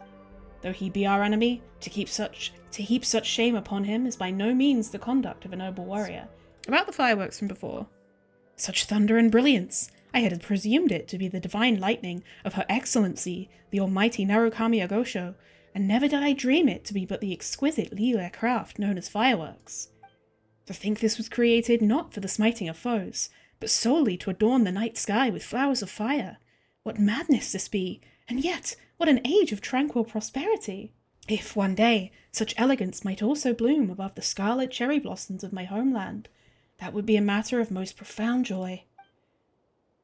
Though he be our enemy, to heap such shame upon him is by no means the conduct of a noble warrior. About the fireworks from before. Such thunder and brilliance! I had presumed it to be the divine lightning of Her Excellency, the almighty Narukami Ogosho, and never did I dream it to be but the exquisite Liyue craft known as fireworks. To think this was created not for the smiting of foes, but solely to adorn the night sky with flowers of fire. What madness this be, and yet what an age of tranquil prosperity! If one day such elegance might also bloom above the scarlet cherry blossoms of my homeland, that would be a matter of most profound joy.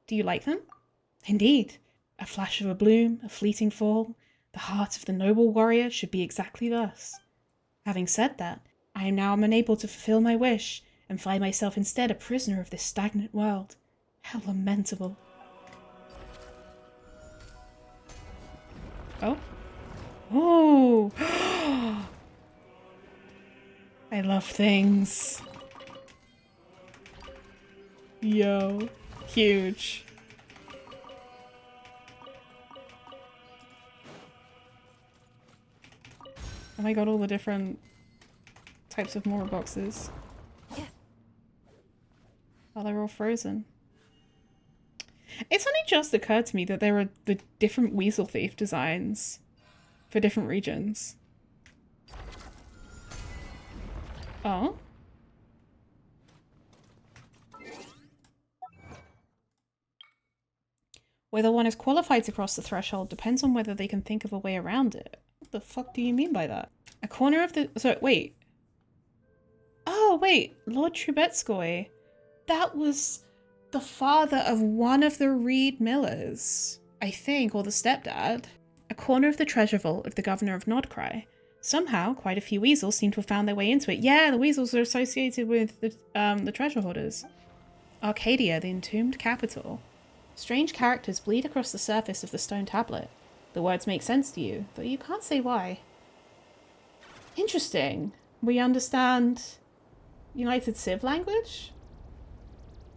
Do you like them? Indeed. A flash of a bloom, a fleeting fall, the heart of the noble warrior should be exactly thus. Having said that, I am now unable to fulfill my wish, and find myself instead a prisoner of this stagnant world. How lamentable. Oh. Oh! I love things. Yo. Huge. Oh, I got all the different types of Mora boxes. Oh, they're all frozen. It's only just occurred to me that there are the different Weasel Thief designs for different regions. Oh? Whether one is qualified to cross the threshold depends on whether they can think of a way around it. What the fuck do you mean by that? A corner of the... So, wait. Oh, wait. Lord Trubetskoy. That was the father of one of the Reed Millers, I think, or the stepdad. A corner of the treasure vault of the governor of Nodkrai. Somehow, quite a few weasels seem to have found their way into it. Yeah, the weasels are associated with the treasure hoarders. Arcadia, the entombed capital. Strange characters bleed across the surface of the stone tablet. The words make sense to you, though you can't say why. Interesting. We understand United Civ language?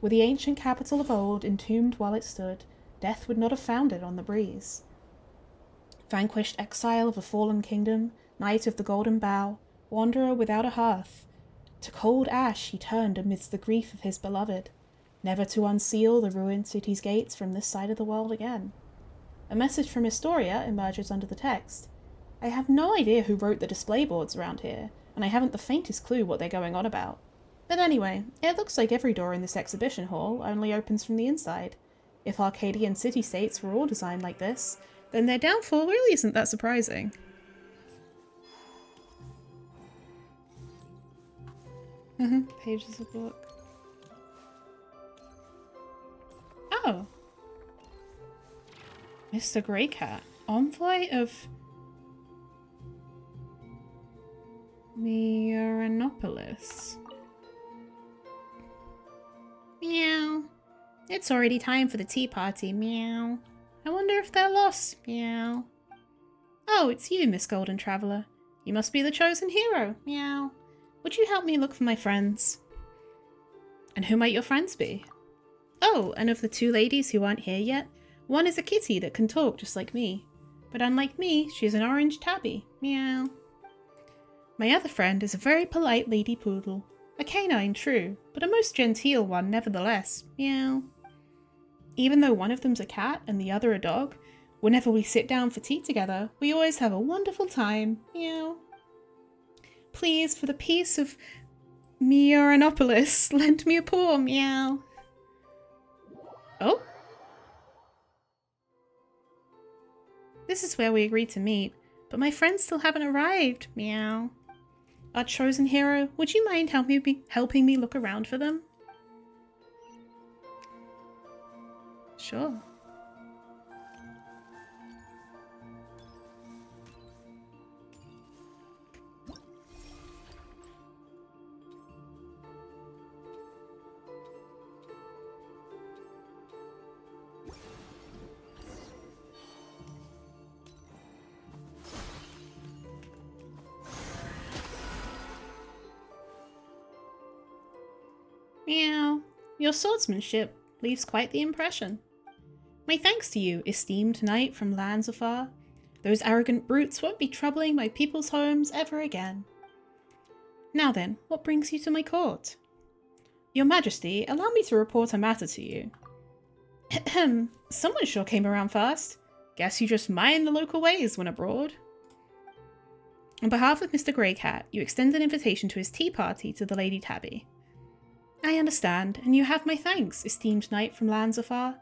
Were the ancient capital of old entombed while it stood, death would not have found it on the breeze. Vanquished exile of a fallen kingdom, knight of the golden bough, wanderer without a hearth, to cold ash he turned amidst the grief of his beloved, never to unseal the ruined city's gates from this side of the world again. A message from Historia emerges under the text. I have no idea who wrote the display boards around here, and I haven't the faintest clue what they're going on about. But anyway, it looks like every door in this exhibition hall only opens from the inside. If Arcadian city-states were all designed like this, then their downfall really isn't that surprising. Pages of book. Oh. Mr. Greycat, envoy of Meorinopolis. Meow. It's already time for the tea party. Meow. I wonder if they're lost. Meow. Oh, it's you, Miss Golden Traveller. You must be the chosen hero. Meow. Would you help me look for my friends? And who might your friends be? Oh, and of the two ladies who aren't here yet, one is a kitty that can talk just like me. But unlike me, she's an orange tabby. Meow. My other friend is a very polite lady poodle. A canine, true, but a most genteel one nevertheless. Meow. Even though one of them's a cat and the other a dog, whenever we sit down for tea together, we always have a wonderful time. Meow. Please, for the peace of Meorinopolis, lend me a paw. Meow. Oh? This is where we agreed to meet, but my friends still haven't arrived. Meow. Our chosen hero, would you mind helping me look around for them? Sure. Meow. Your swordsmanship leaves quite the impression. My thanks to you, esteemed knight from lands afar. Those arrogant brutes won't be troubling my people's homes ever again. Now then, what brings you to my court? Your Majesty, allow me to report a matter to you. Ahem, someone sure came around fast. Guess you just mind the local ways when abroad. On behalf of Mr. Greycat, you extend an invitation to his tea party to the Lady Tabby. I understand, and you have my thanks, esteemed knight from lands afar.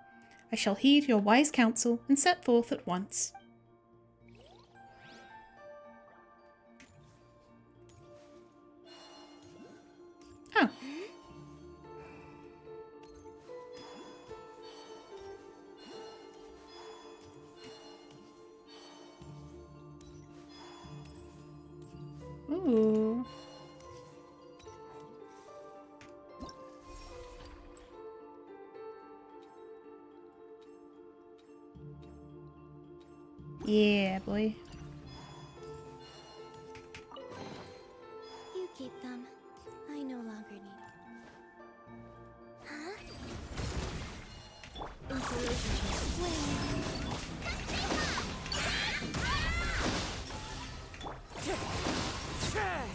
I shall heed your wise counsel and set forth at once. Oh. Ooh. Yeah, boy. Yuki, keep them. I no longer need them. Huh? Inspiration chant.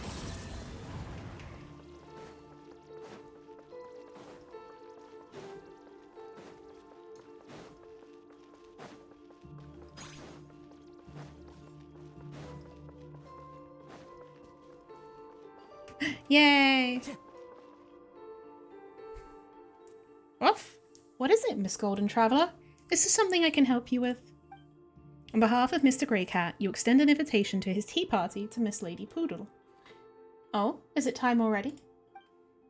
Yay! Off. What is it, Miss Golden Traveler? Is this something I can help you with? On behalf of Mr. Greycat, you extend an invitation to his tea party to Miss Lady Poodle. Oh, is it time already?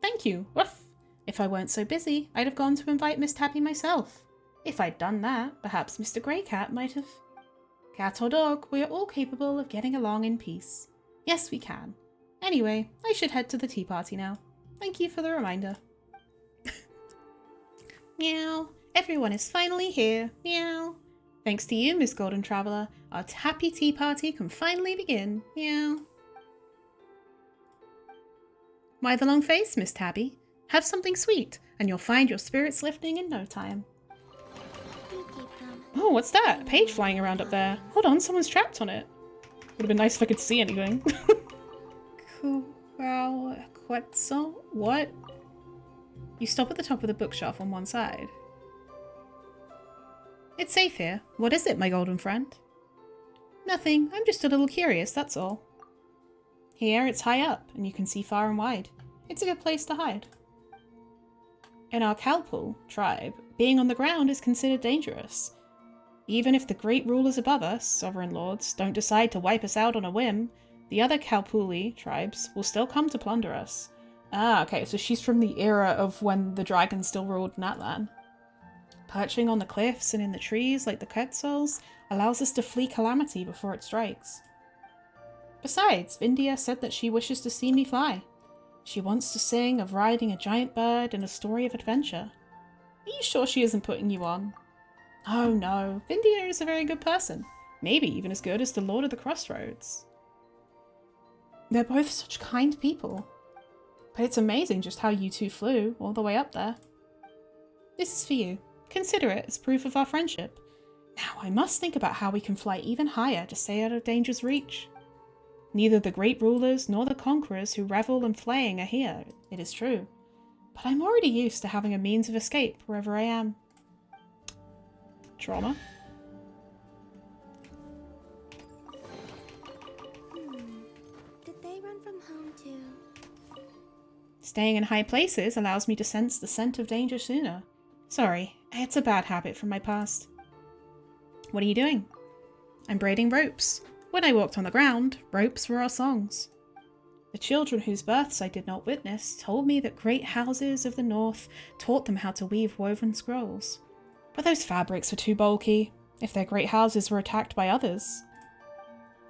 Thank you. Woof. If I weren't so busy, I'd have gone to invite Miss Tabby myself. If I'd done that, perhaps Mr. Greycat might have... Cat or dog, we are all capable of getting along in peace. Yes, we can. Anyway, I should head to the tea party now. Thank you for the reminder. Meow. Everyone is finally here. Meow. Thanks to you, Miss Golden Traveler, our happy tea party can finally begin. Meow. Why the long face, Miss Tabby? Have something sweet, and you'll find your spirits lifting in no time. You keep them. Oh, what's that? A page flying around up there. Hold on, someone's trapped on it. Would have been nice if I could see anything. Quetzal? What? You stop at the top of the bookshelf on one side. It's safe here. What is it, my golden friend? Nothing. I'm just a little curious, that's all. Here, it's high up, and you can see far and wide. It's a good place to hide. In our Kalpul tribe, being on the ground is considered dangerous. Even if the great rulers above us, sovereign lords, don't decide to wipe us out on a whim, the other Kalpuli tribes will still come to plunder us. Ah, okay, so she's from the era of when the dragons still ruled Natlan. Perching on the cliffs and in the trees like the Quetzals allows us to flee calamity before it strikes. Besides, Vindia said that she wishes to see me fly. She wants to sing of riding a giant bird in a story of adventure. Are you sure she isn't putting you on? Oh no, Vindia is a very good person. Maybe even as good as the Lord of the Crossroads. They're both such kind people. But it's amazing just how you two flew all the way up there. This is for you. Consider it as proof of our friendship. Now I must think about how we can fly even higher to stay out of danger's reach. Neither the great rulers nor the conquerors who revel in flaying are here, it is true. But I'm already used to having a means of escape wherever I am. Trauma? Did they run from home too? Staying in high places allows me to sense the scent of danger sooner. Sorry, it's a bad habit from my past. What are you doing? I'm braiding ropes. When I walked on the ground, ropes were our songs. The children whose births I did not witness told me that great houses of the north taught them how to weave woven scrolls. But those fabrics were too bulky, if their great houses were attacked by others.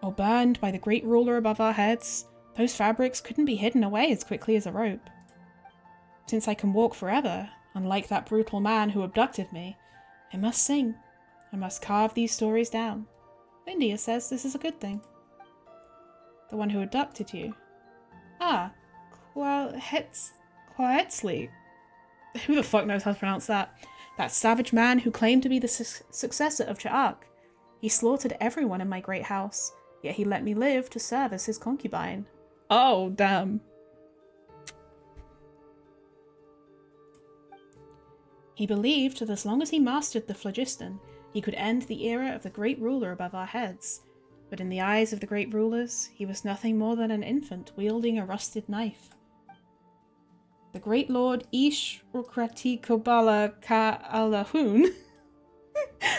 Or burned by the great ruler above our heads, those fabrics couldn't be hidden away as quickly as a rope. Since I can walk forever, unlike that brutal man who abducted me, I must sing. I must carve these stories down. India says this is a good thing. The one who abducted you. Ah, Quetzli. Who the fuck knows how to pronounce that? That savage man who claimed to be the successor of Cha'ak. He slaughtered everyone in my great house, yet he let me live to serve as his concubine. Oh, damn. He believed that as long as he mastered the phlogiston, he could end the era of the great ruler above our heads. But in the eyes of the great rulers, he was nothing more than an infant wielding a rusted knife. The great lord Ishrukratikobala Ka'alahun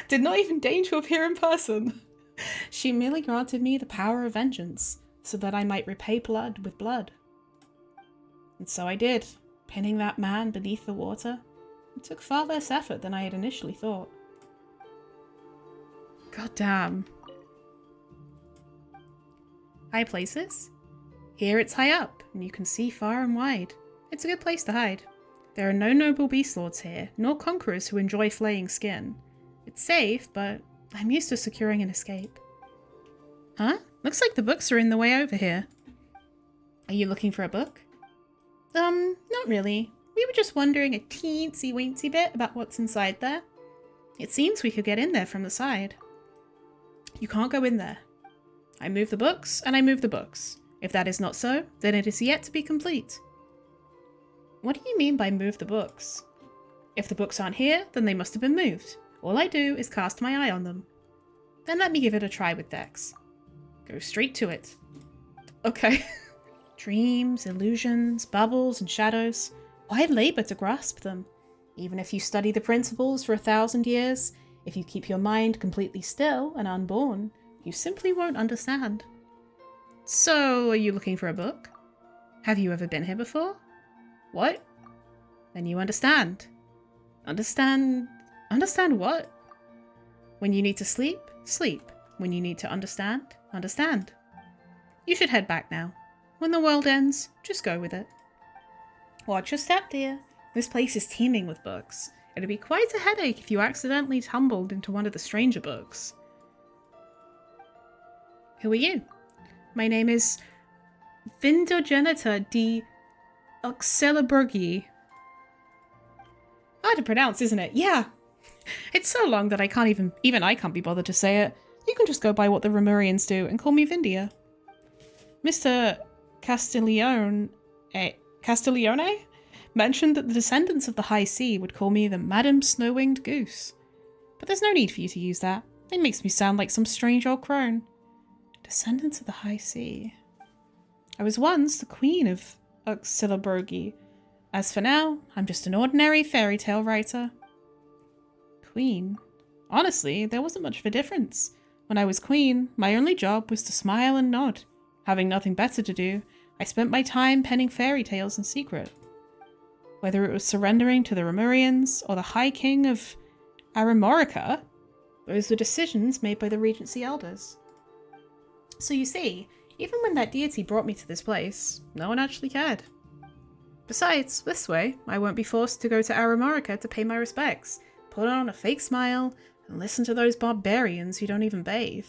did not even deign to appear in person. She merely granted me the power of vengeance, so that I might repay blood with blood. And so I did, pinning that man beneath the water. It took far less effort than I had initially thought. God damn. High places? Here it's high up, and you can see far and wide. It's a good place to hide. There are no noble beast lords here, nor conquerors who enjoy flaying skin. It's safe, but I'm used to securing an escape. Huh? Looks like the books are in the way over here. Are you looking for a book? Not really. We were just wondering a teensy-weensy bit about what's inside there. It seems we could get in there from the side. You can't go in there. I move the books, and I move the books. If that is not so, then it is yet to be complete. What do you mean by move the books? If the books aren't here, then they must have been moved. All I do is cast my eye on them. Then let me give it a try with Dex. Go straight to it. Okay. Dreams, illusions, bubbles, and shadows. Why labor to grasp them? Even if you study the principles for 1,000 years, if you keep your mind completely still and unborn, you simply won't understand. So, are you looking for a book? Have you ever been here before? What? Then you understand. Understand what? When you need to sleep, sleep. When you need to understand, understand. You should head back now. When the world ends, just go with it. Watch your step, dear. This place is teeming with books. It'd be quite a headache if you accidentally tumbled into one of the stranger books. Who are you? My name is Vindogenita di Uxelbergi. Hard to pronounce, isn't it? Yeah. It's so long that I can't even I can't be bothered to say it. You can just go by what the Romurians do and call me Vindia. Mr. Castiglione mentioned that the descendants of the High Sea would call me the Madam Snow-Winged Goose. But there's no need for you to use that. It makes me sound like some strange old crone. Descendants of the High Sea. I was once the queen of Uxilbergi. As for now, I'm just an ordinary fairy tale writer. Queen? Honestly, there wasn't much of a difference. When I was queen, my only job was to smile and nod. Having nothing better to do, I spent my time penning fairy tales in secret. Whether it was surrendering to the Romurians or the High King of Aramorica, those were decisions made by the Regency elders. So you see, even when that deity brought me to this place, no one actually cared. Besides, this way, I won't be forced to go to Aramorica to pay my respects, put on a fake smile, and listen to those barbarians who don't even bathe.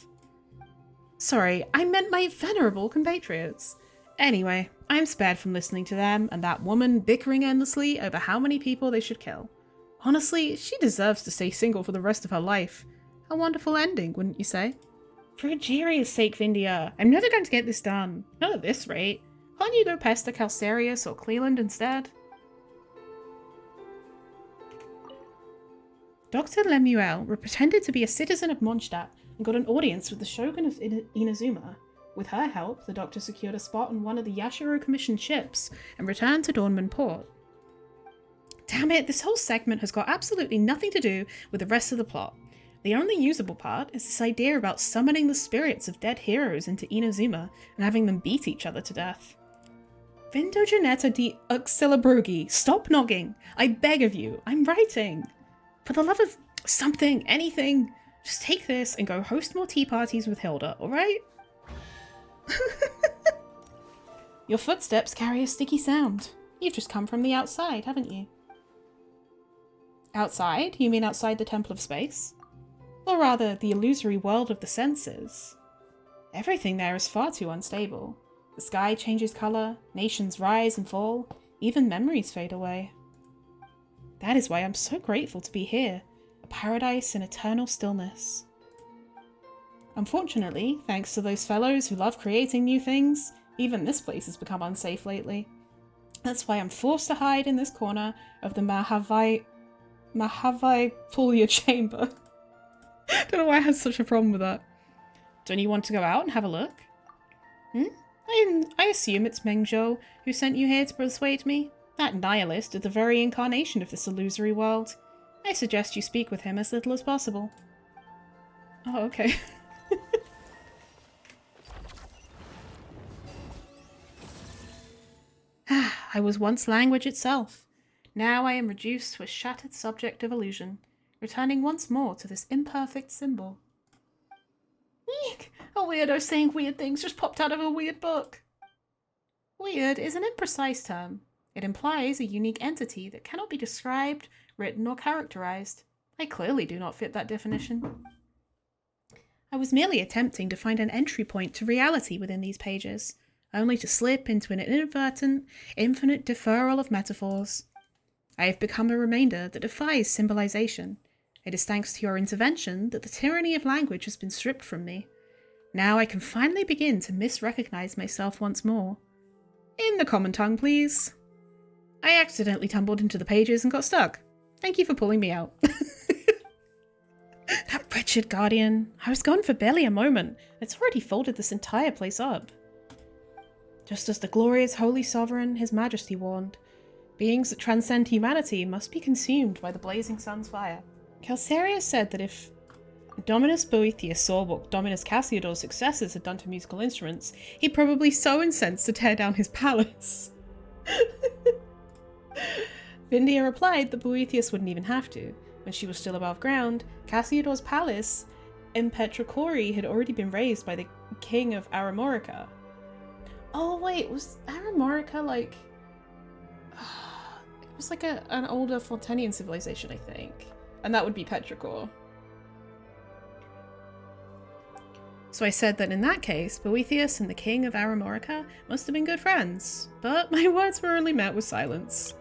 Sorry, I meant my venerable compatriots. Anyway, I'm spared from listening to them and that woman bickering endlessly over how many people they should kill. Honestly, she deserves to stay single for the rest of her life. A wonderful ending, wouldn't you say? For Egeria's sake, Vindia, I'm never going to get this done. Not at this rate. Can't you go pester Calcarius or Cleland instead? Dr. Lemuel pretended to be a citizen of Mondstadt and got an audience with the Shogun of Inazuma. With her help, the doctor secured a spot on one of the Yashiro-commissioned ships and returned to Dawnman Port. Damn it, this whole segment has got absolutely nothing to do with the rest of the plot. The only usable part is this idea about summoning the spirits of dead heroes into Inazuma and having them beat each other to death. Vindogeneta di Uxilabrugi, stop nogging! I beg of you, I'm writing! For the love of something, anything, just take this and go host more tea parties with Hilda, alright? Your footsteps carry a sticky sound. You've just come from the outside, haven't you? Outside? You mean outside the Temple of Space? Or rather, the illusory world of the senses. Everything there is far too unstable. The sky changes colour, nations rise and fall, even memories fade away. That is why I'm so grateful to be here, a paradise in eternal stillness. Unfortunately, thanks to those fellows who love creating new things, even this place has become unsafe lately. That's why I'm forced to hide in this corner of the Mahavaipulia chamber. Don't know why I had such a problem with that. Don't you want to go out and have a look? I assume it's Mengzhou who sent you here to persuade me. That nihilist is the very incarnation of this illusory world. I suggest you speak with him as little as possible. Oh, okay. I was once language itself. Now I am reduced to a shattered subject of illusion, returning once more to this imperfect symbol. Eek! A weirdo saying weird things just popped out of a weird book. Weird is an imprecise term. It implies a unique entity that cannot be described, written, or characterized. I clearly do not fit that definition. I was merely attempting to find an entry point to reality within these pages, only to slip into an inadvertent, infinite deferral of metaphors. I have become a remainder that defies symbolization. It is thanks to your intervention that the tyranny of language has been stripped from me. Now I can finally begin to misrecognize myself once more. In the common tongue, please. I accidentally tumbled into the pages and got stuck. Thank you for pulling me out. That wretched guardian. I was gone for barely a moment. It's already folded this entire place up. Just as the glorious holy sovereign, his majesty warned, beings that transcend humanity must be consumed by the blazing sun's fire. Calceria said that if Dominus Boethius saw what Dominus Cassiodor's successors had done to musical instruments, he'd probably so incensed to tear down his palace. Vindia replied that Boethius wouldn't even have to. When she was still above ground, Cassiodor's palace in Petrocori had already been raised by the king of Aramorica. Oh wait, was Aramorica like... it was like an older Fontanian civilization, I think. And that would be Petrichor. So I said that in that case, Boethius and the king of Aramorica must have been good friends. But my words were only met with silence.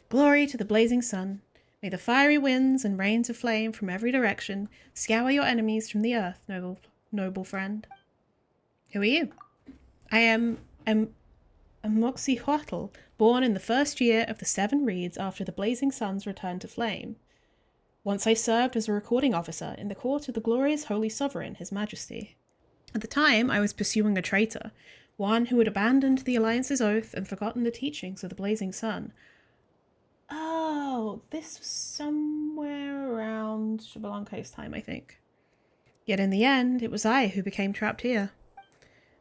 Glory to the blazing sun. May the fiery winds and rains of flame from every direction scour your enemies from the earth, noble friend. Who are you? I am a Moxiehuatl, born in the first year of the 7 reeds after the blazing sun's return to flame. Once I served as a recording officer in the court of the glorious holy sovereign, his majesty. At the time, I was pursuing a traitor, one who had abandoned the Alliance's oath and forgotten the teachings of the blazing sun. Oh, this was somewhere around Xbalanque's time, I think. Yet in the end, it was I who became trapped here.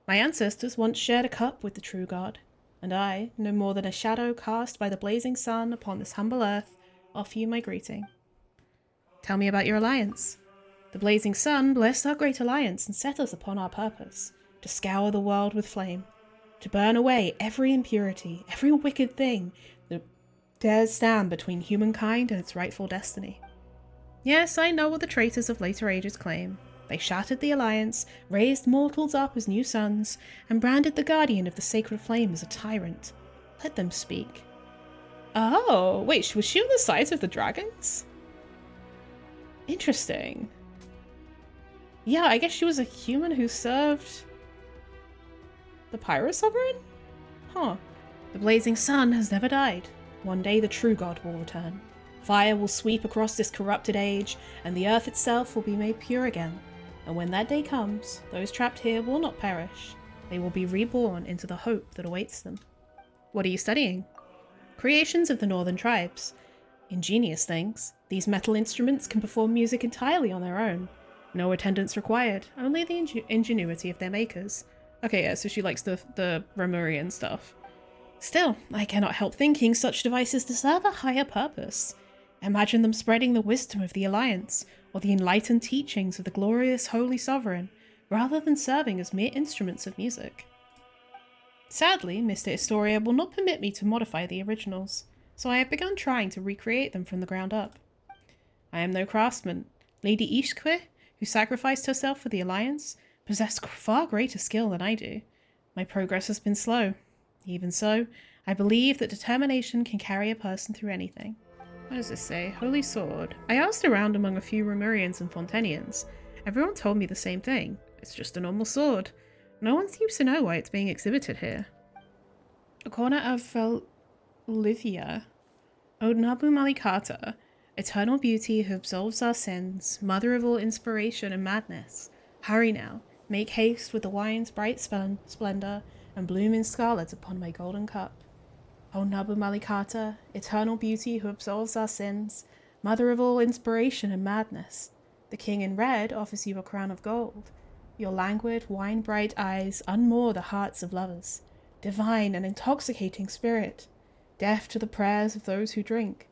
My ancestors once shared a cup with the true God, and I, no more than a shadow cast by the blazing sun upon this humble earth, offer you my greeting. Tell me about your alliance. The blazing sun blessed our great alliance and set us upon our purpose, to scour the world with flame, to burn away every impurity, every wicked thing that dares stand between humankind and its rightful destiny. Yes, I know what the traitors of later ages claim. They shattered the alliance, raised mortals up as new sons, and branded the guardian of the sacred flame as a tyrant. Let them speak. Oh, wait, was she on the side of the dragons? Interesting. Yeah, I guess she was a human who served the Pyro Sovereign? Huh. The blazing sun has never died. One day the true God will return. Fire will sweep across this corrupted age, and the earth itself will be made pure again. And when that day comes, those trapped here will not perish. They will be reborn into the hope that awaits them. What are you studying? Creations of the northern tribes. Ingenious things. These metal instruments can perform music entirely on their own. No attendance required, only the ingenuity of their makers. Okay, yeah, so she likes the Romurian stuff. Still, I cannot help thinking such devices deserve a higher purpose. Imagine them spreading the wisdom of the Alliance, or the enlightened teachings of the glorious Holy Sovereign, rather than serving as mere instruments of music. Sadly, Mr. Historia will not permit me to modify the originals, so I have begun trying to recreate them from the ground up. I am no craftsman. Lady Ishque, who sacrificed herself for the Alliance, possessed far greater skill than I do. My progress has been slow. Even so, I believe that determination can carry a person through anything. What does this say? Holy Sword. I asked around among a few Romurians and Fontanians. Everyone told me the same thing. It's just a normal sword. No one seems to know why it's being exhibited here. A corner of Olivia. Odnabu Malikata, eternal beauty who absolves our sins, mother of all inspiration and madness. Hurry now, make haste with the wine's bright splendor, and bloom in scarlet upon my golden cup. O Nabu Malikata, eternal beauty who absolves our sins, mother of all inspiration and madness. The king in red offers you a crown of gold. Your languid, wine-bright eyes unmoor the hearts of lovers. Divine and intoxicating spirit, deaf to the prayers of those who drink.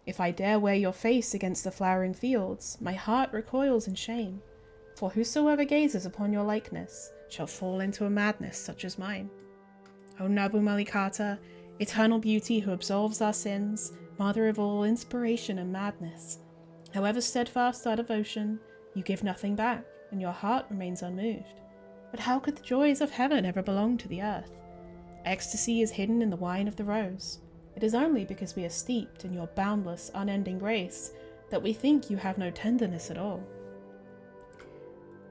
If I dare wear your face against the flowering fields, my heart recoils in shame. For whosoever gazes upon your likeness shall fall into a madness such as mine. O Nabu Malikata, eternal beauty who absolves our sins, mother of all inspiration and madness. However steadfast our devotion, you give nothing back, and your heart remains unmoved. But how could the joys of heaven ever belong to the earth? Ecstasy is hidden in the wine of the rose. It is only because we are steeped in your boundless, unending grace that we think you have no tenderness at all.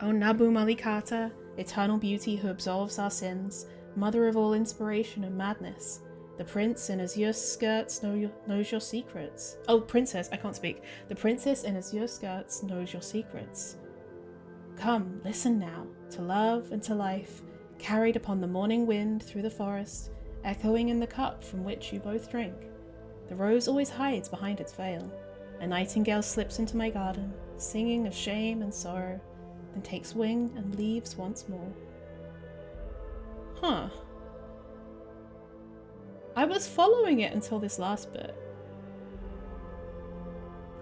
O Nabu Malikata, eternal beauty who absolves our sins, mother of all inspiration and madness, the prince in azure skirts knows your secrets. Oh, princess, I can't speak. The princess in azure skirts knows your secrets. Come, listen now, to love and to life, carried upon the morning wind through the forest, echoing in the cup from which you both drink. The rose always hides behind its veil. A nightingale slips into my garden, singing of shame and sorrow, then takes wing and leaves once more. Huh. I was following it until this last bit.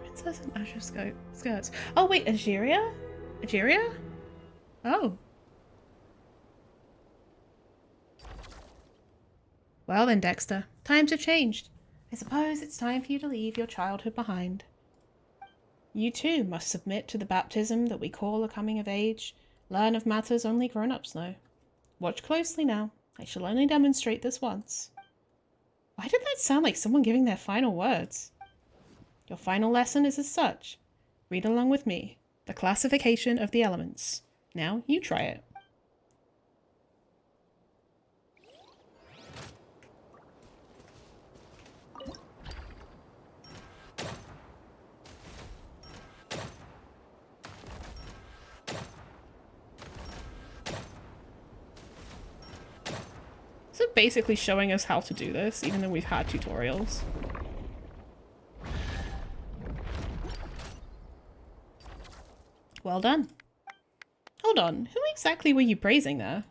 Princess and azure skirts. Oh wait, Ageria? Ageria? Oh. Well then, Dexter, times have changed. I suppose it's time for you to leave your childhood behind. You too must submit to the baptism that we call a coming of age, learn of matters only grown-ups know. Watch closely now. I shall only demonstrate this once. Why did that sound like someone giving their final words? Your final lesson is as such. Read along with me. The classification of the elements. Now you try it. So basically showing us how to do this, even though we've had tutorials. Well done. Hold on, who exactly were you praising there?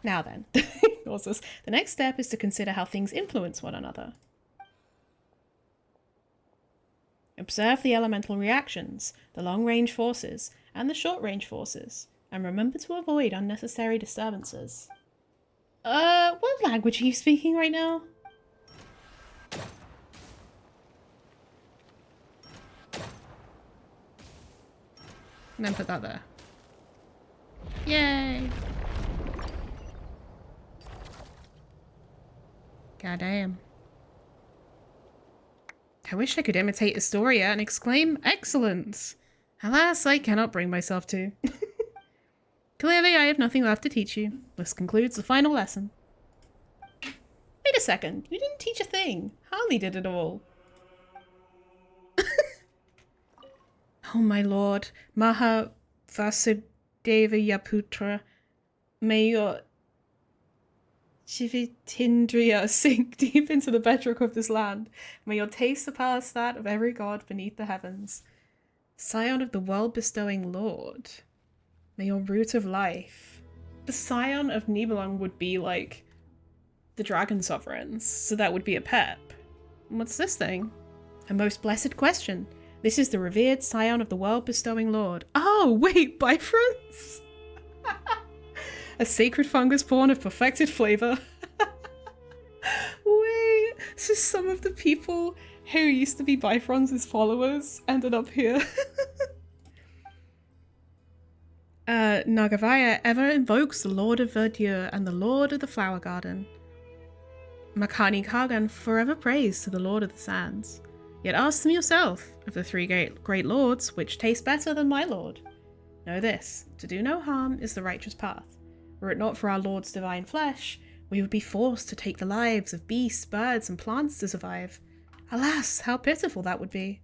Now then, the next step is to consider how things influence one another. Observe the elemental reactions, the long-range forces, and the short-range forces, and remember to avoid unnecessary disturbances. What language are you speaking right now? And then put that there. Yay! Goddamn. I wish I could imitate Astoria and exclaim excellence. Alas, I cannot bring myself to. Clearly, I have nothing left to teach you. This concludes the final lesson. Wait a second, you didn't teach a thing. Harley did it all. Oh my lord, Maha Vasudeva Yaputra, may your Chivitindriya sink deep into the bedrock of this land. May your taste surpass that of every god beneath the heavens. Scion of the world-bestowing lord. May your root of life. The scion of Nibelung would be like the dragon sovereigns, so that would be a pep. What's this thing? A most blessed question. This is the revered scion of the world-bestowing lord. Oh, wait, Bifrons? A sacred fungus born of perfected flavor. Wait, so some of the people who used to be Bifrons' followers ended up here. Nagavaya ever invokes the Lord of Verdure and the Lord of the Flower Garden. Makani Kagan forever prays to the Lord of the Sands. Yet ask them yourself, of the three great lords, which tastes better than my lord? Know this, to do no harm is the righteous path. Were it not for our Lord's divine flesh, we would be forced to take the lives of beasts, birds, and plants to survive. Alas, how pitiful that would be.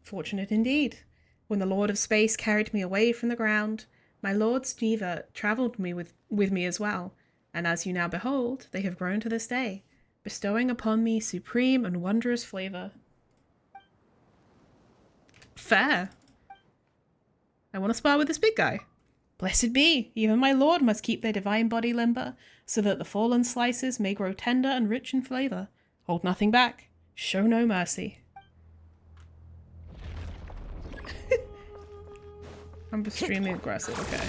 Fortunate indeed. When the Lord of Space carried me away from the ground, my Lord's Jiva travelled with me as well, and as you now behold, they have grown to this day, bestowing upon me supreme and wondrous flavour. Fair. I want to spar with this big guy. Blessed be, even my lord must keep their divine body limber, so that the fallen slices may grow tender and rich in flavour. Hold nothing back. Show no mercy. I'm extremely aggressive, okay.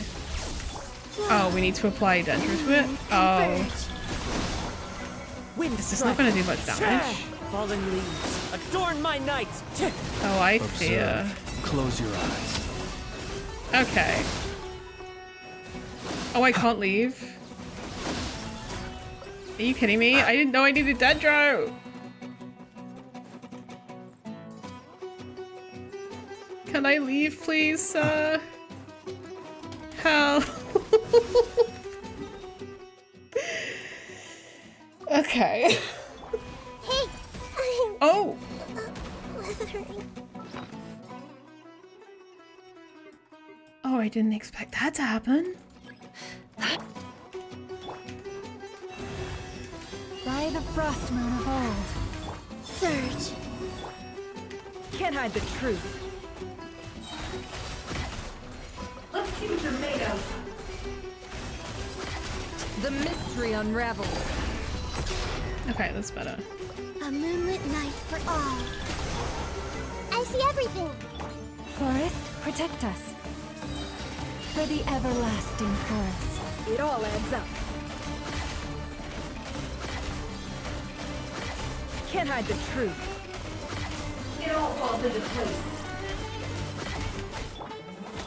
Oh, we need to apply Dendra to it? Oh. Is this not going to do much damage? Fallen leaves, adorn my night. Oh, I fear. Close your eyes. Okay. Oh, I can't leave. Are you kidding me? I didn't know I needed Dendro! Can I leave, please, sir? Help! Okay. Hey! Oh! Oh, I didn't expect that to happen. By the frost moon of old. Surge. Can't hide the truth. Let's see what you're made of. The mystery unravels. Okay, that's better. A moonlit night for all. I see everything. Forest, protect us. For the everlasting forest. It all adds up. Can't hide the truth. It all falls into place.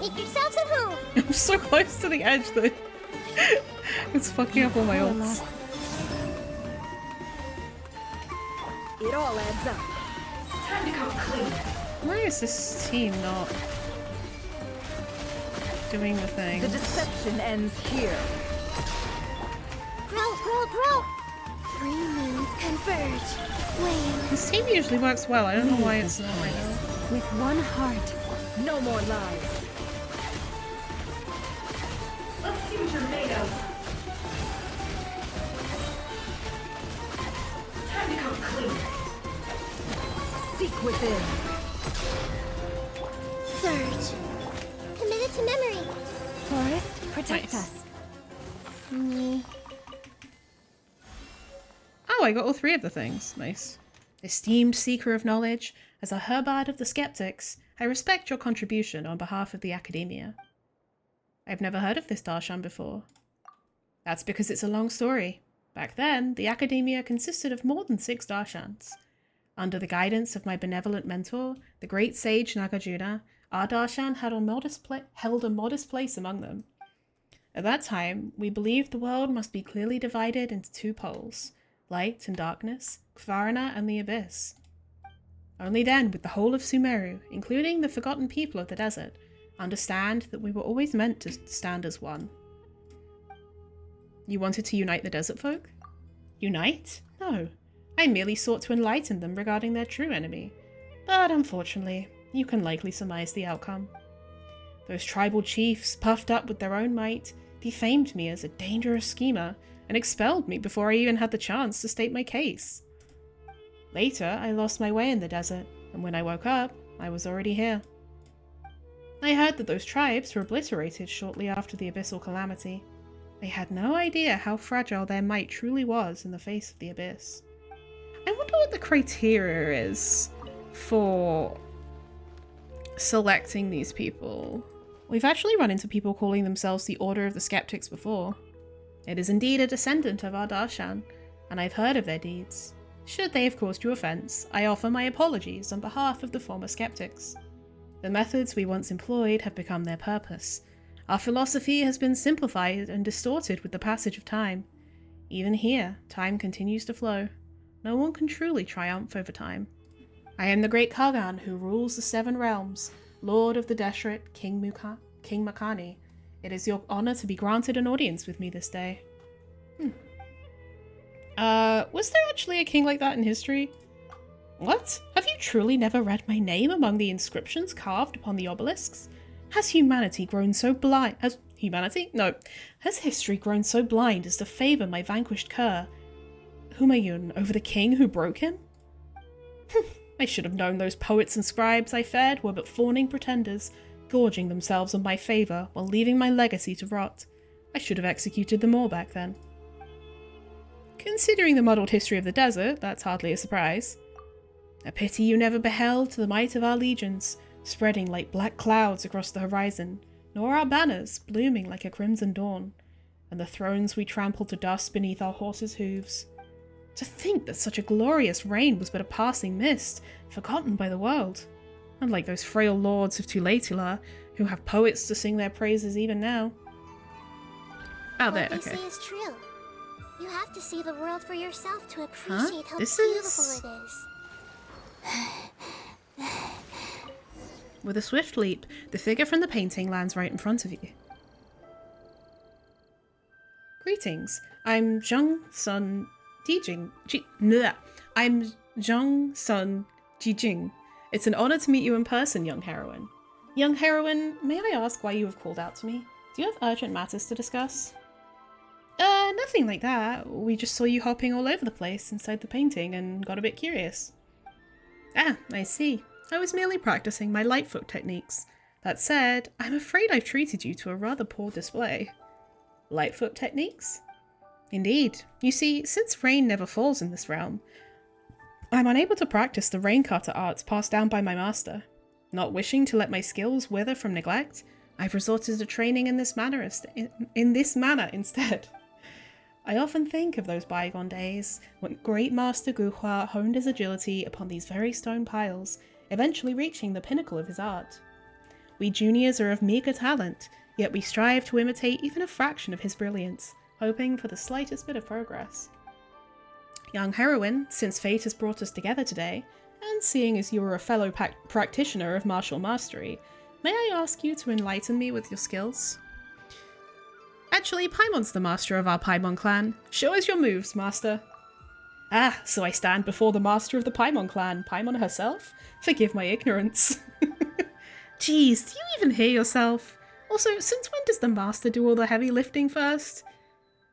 Make yourselves at home. I'm so close to the edge though. It's fucking up all my ults. It all adds up. Time to come clean. Why is this team not doing the thing? The deception ends here. Grow, grow, grow. 3 moons converge. Wave. This team usually works well. I don't know why it's not right now. With one heart. No more lies. Let's see what you're made of. Time to come clean. Seek within. Surge. Committed to memory. Forest, protect Nice. us. Oh, I got all 3 of the things. Nice. Esteemed seeker of knowledge, as a herbard of the skeptics, I respect your contribution on behalf of the academia. I've never heard of this darshan before. That's because it's a long story. Back then, the academia consisted of more than 6 darshans. Under the guidance of my benevolent mentor, the great sage Nagarjuna, our darshan held a modest place among them. At that time, we believed the world must be clearly divided into 2 poles, light and darkness, Kvarna and the abyss. Only then would the whole of Sumeru, including the forgotten people of the desert, understand that we were always meant to stand as one. You wanted to unite the desert folk? Unite? No. I merely sought to enlighten them regarding their true enemy. But unfortunately, you can likely surmise the outcome. Those tribal chiefs, puffed up with their own might, defamed me as a dangerous schemer and expelled me before I even had the chance to state my case. Later, I lost my way in the desert, and when I woke up, I was already here. I heard that those tribes were obliterated shortly after the abyssal calamity. They had no idea how fragile their might truly was in the face of the abyss. I wonder what the criteria is for selecting these people. We've actually run into people calling themselves the Order of the Skeptics before. It is indeed a descendant of our darshan, and I've heard of their deeds. Should they have caused you offense, I offer my apologies on behalf of the former skeptics. The methods we once employed have become their purpose. Our philosophy has been simplified and distorted with the passage of time. Even here, time continues to flow. No one can truly triumph over time. I am the great Kagan who rules the 7 realms, Lord of the Deshret, King Makani. It is your honor to be granted an audience with me this day. Was there actually a king like that in history? What? Have you truly never read my name among the inscriptions carved upon the obelisks? Has humanity grown so blind? Has history grown so blind as to favor my vanquished cur, Humayun, over the king who broke him? I should have known those poets and scribes I feared were but fawning pretenders, gorging themselves on my favor while leaving my legacy to rot. I should have executed them all back then. Considering the muddled history of the desert, that's hardly a surprise. A pity you never beheld the might of our legions, spreading like black clouds across the horizon, nor our banners blooming like a crimson dawn, and the thrones we trampled to dust beneath our horses' hooves. To think that such a glorious reign was but a passing mist, forgotten by the world. Unlike those frail lords of Tulatula, who have poets to sing their praises even now. Oh, what there, they okay. say is true. You have to see the world for yourself to appreciate how This beautiful is- it is. With a swift leap, the figure from the painting lands right in front of you. Greetings. I'm Zhang Sun Jijing. I'm Zhang Sun Jijing. It's an honor to meet you in person, young heroine. Young heroine, may I ask why you have called out to me? Do you have urgent matters to discuss? Nothing like that. We just saw you hopping all over the place inside the painting and got a bit curious. Ah, I see. I was merely practicing my lightfoot techniques. That said, I'm afraid I've treated you to a rather poor display. Lightfoot techniques? Indeed. You see, since rain never falls in this realm, I'm unable to practice the rain cutter arts passed down by my master. Not wishing to let my skills wither from neglect, I've resorted to training in this manner instead. I often think of those bygone days when great Master Guhua honed his agility upon these very stone piles, eventually reaching the pinnacle of his art. We juniors are of meagre talent, yet we strive to imitate even a fraction of his brilliance, hoping for the slightest bit of progress. Young heroine, since fate has brought us together today, and seeing as you are a fellow practitioner of martial mastery, may I ask you to enlighten me with your skills? Actually, Paimon's the master of our Paimon clan. Show us your moves, master. Ah, so I stand before the master of the Paimon clan, Paimon herself? Forgive my ignorance. Jeez, do you even hear yourself? Also, since when does the master do all the heavy lifting first?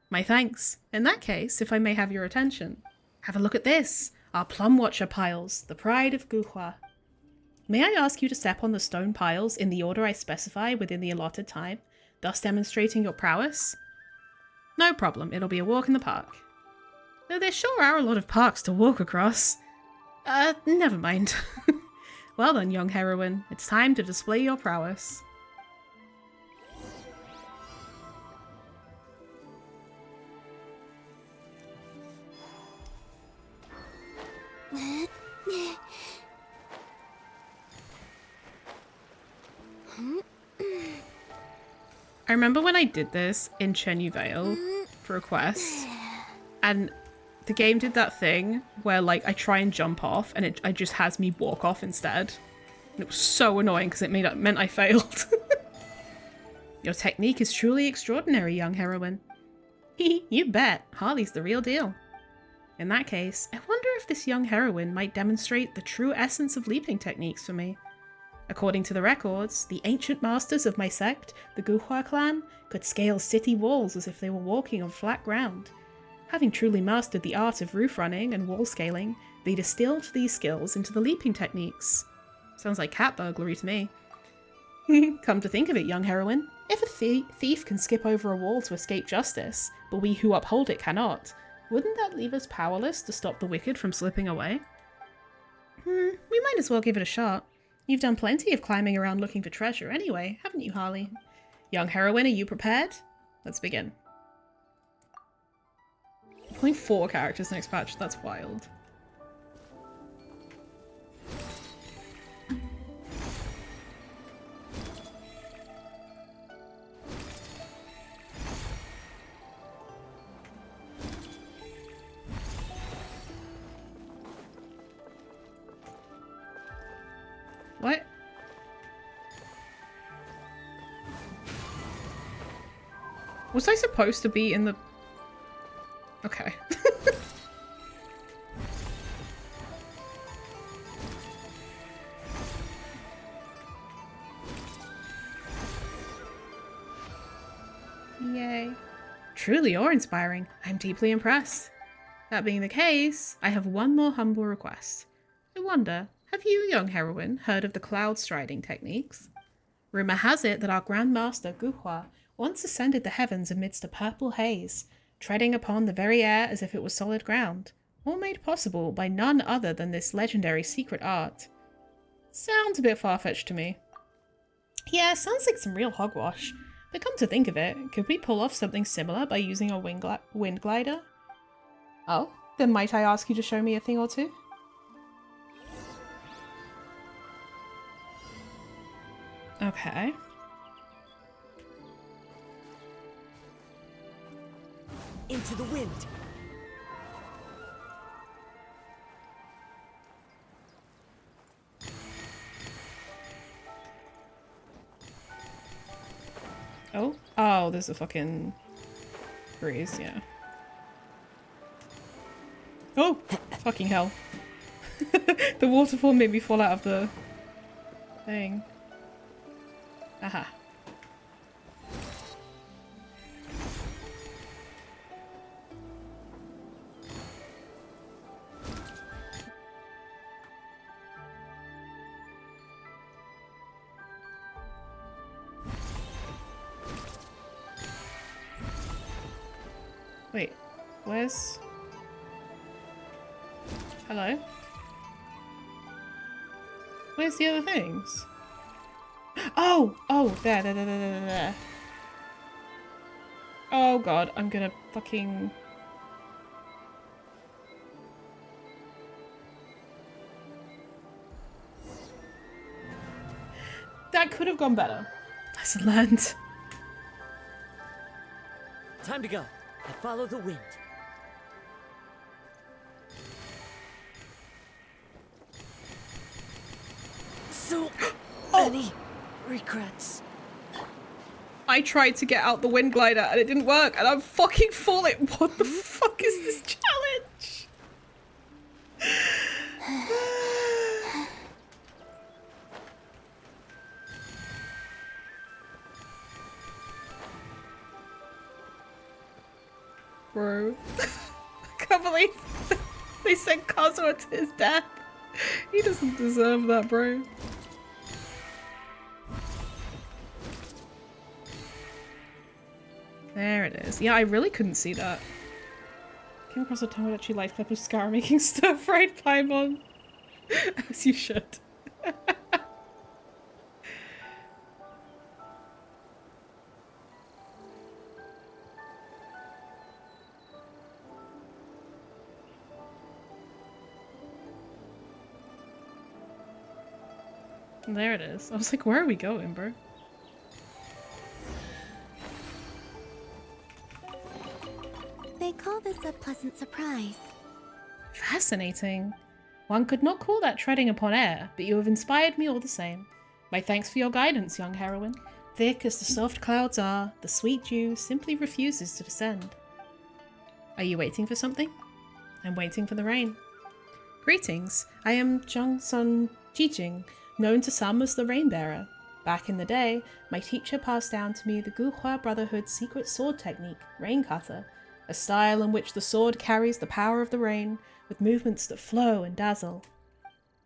My thanks. In that case, if I may have your attention. Have a look at this. Our Plum Watcher piles, the pride of Guhua. May I ask you to step on the stone piles in the order I specify within the allotted time, thus demonstrating your prowess? No problem, it'll be a walk in the park. Though there sure are a lot of parks to walk across. Never mind. Well then, young heroine, it's time to display your prowess. I remember when I did this in Chenyu Vale for a quest, and the game did that thing where like I try and jump off and it just has me walk off instead. And it was so annoying because it meant I failed. Your technique is truly extraordinary, young heroine. You bet, Harley's the real deal. In that case, I wonder if this young heroine might demonstrate the true essence of leaping techniques for me. According to the records, the ancient masters of my sect, the Guhua clan, could scale city walls as if they were walking on flat ground. Having truly mastered the art of roof running and wall scaling, they distilled these skills into the leaping techniques. Sounds like cat burglary to me. Come to think of it, young heroine, if a thief can skip over a wall to escape justice, but we who uphold it cannot, wouldn't that leave us powerless to stop the wicked from slipping away? We might as well give it a shot. You've done plenty of climbing around looking for treasure anyway, haven't you, Harley? Young heroine, are you prepared? Let's begin. Only 4 characters next patch, that's wild. What? Was I supposed to be in the... Okay. Yay. Truly awe-inspiring. I'm deeply impressed. That being the case, I have one more humble request. I wonder, have you, young heroine, heard of the cloud striding techniques? Rumor has it that our Grand Master Guhua once ascended the heavens amidst a purple haze, treading upon the very air as if it was solid ground, all made possible by none other than this legendary secret art. Sounds a bit far-fetched to me. Yeah, sounds like some real hogwash. But come to think of it, could we pull off something similar by using a wind glider? Oh, then might I ask you to show me a thing or two? Okay. into the wind. Oh? Oh, there's a fucking breeze, yeah. Oh! Fucking hell. The waterfall made me fall out of the thing. Aha. Wait, where's... Hello? Where's the other things? Oh! Oh, there. Oh god, I'm gonna fucking... That could have gone better. Lesson learned. Time to go. I follow the wind. So many regrets. I tried to get out the wind glider and it didn't work and I'm fucking falling. What the fuck is this challenge? Bro. I can't believe they sent Kazuha to his death. He doesn't deserve that, bro. There it is. Yeah, I really couldn't see that. Came across a Tomodachi life clip of Scar making stir-fried paimon. As you should. There it is. I was like, where are we going, bro? They call this a pleasant surprise. Fascinating. One could not call that treading upon air, but you have inspired me all the same. My thanks for your guidance, young heroine. Thick as the soft clouds are, the sweet dew simply refuses to descend. Are you waiting for something? I'm waiting for the rain. Greetings, I am Jungsun Jijing, known to some as the Rainbearer. Back in the day, my teacher passed down to me the Guhua Brotherhood's secret sword technique, Rain Cutter, a style in which the sword carries the power of the rain, with movements that flow and dazzle.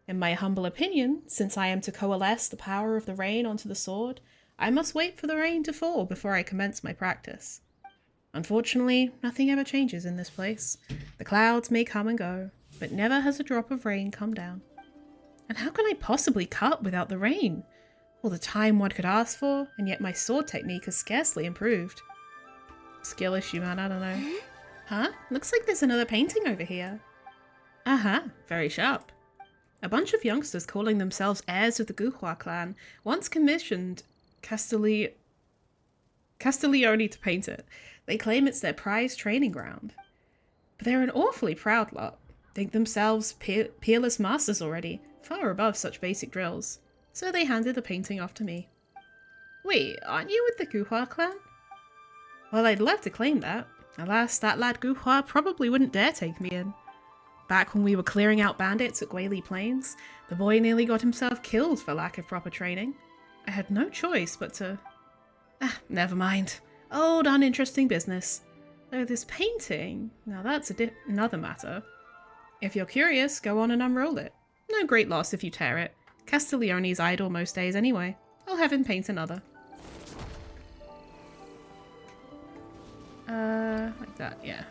In my humble opinion, since I am to coalesce the power of the rain onto the sword, I must wait for the rain to fall before I commence my practice. Unfortunately, nothing ever changes in this place. The clouds may come and go, but never has a drop of rain come down. And how can I possibly cut without the rain? All the time one could ask for, and yet my sword technique has scarcely improved. Skill issue, man, I don't know. Huh? Looks like there's another painting over here. Uh-huh, very sharp. A bunch of youngsters calling themselves heirs of the Guhua clan once commissioned Castiglione to paint it. They claim it's their prized training ground. But they're an awfully proud lot. Think themselves peerless masters already, far above such basic drills. So they handed the painting off to me. Wait, aren't you with the Guhua clan? Well, I'd love to claim that. Alas, that lad Guhua probably wouldn't dare take me in. Back when we were clearing out bandits at Guili Plains, the boy nearly got himself killed for lack of proper training. I had no choice but to... never mind. Old, uninteresting business. Though this painting, now that's another matter. If you're curious, go on and unroll it. No great loss if you tear it. Castiglione's idle most days anyway. I'll have him paint another. Like that, yeah.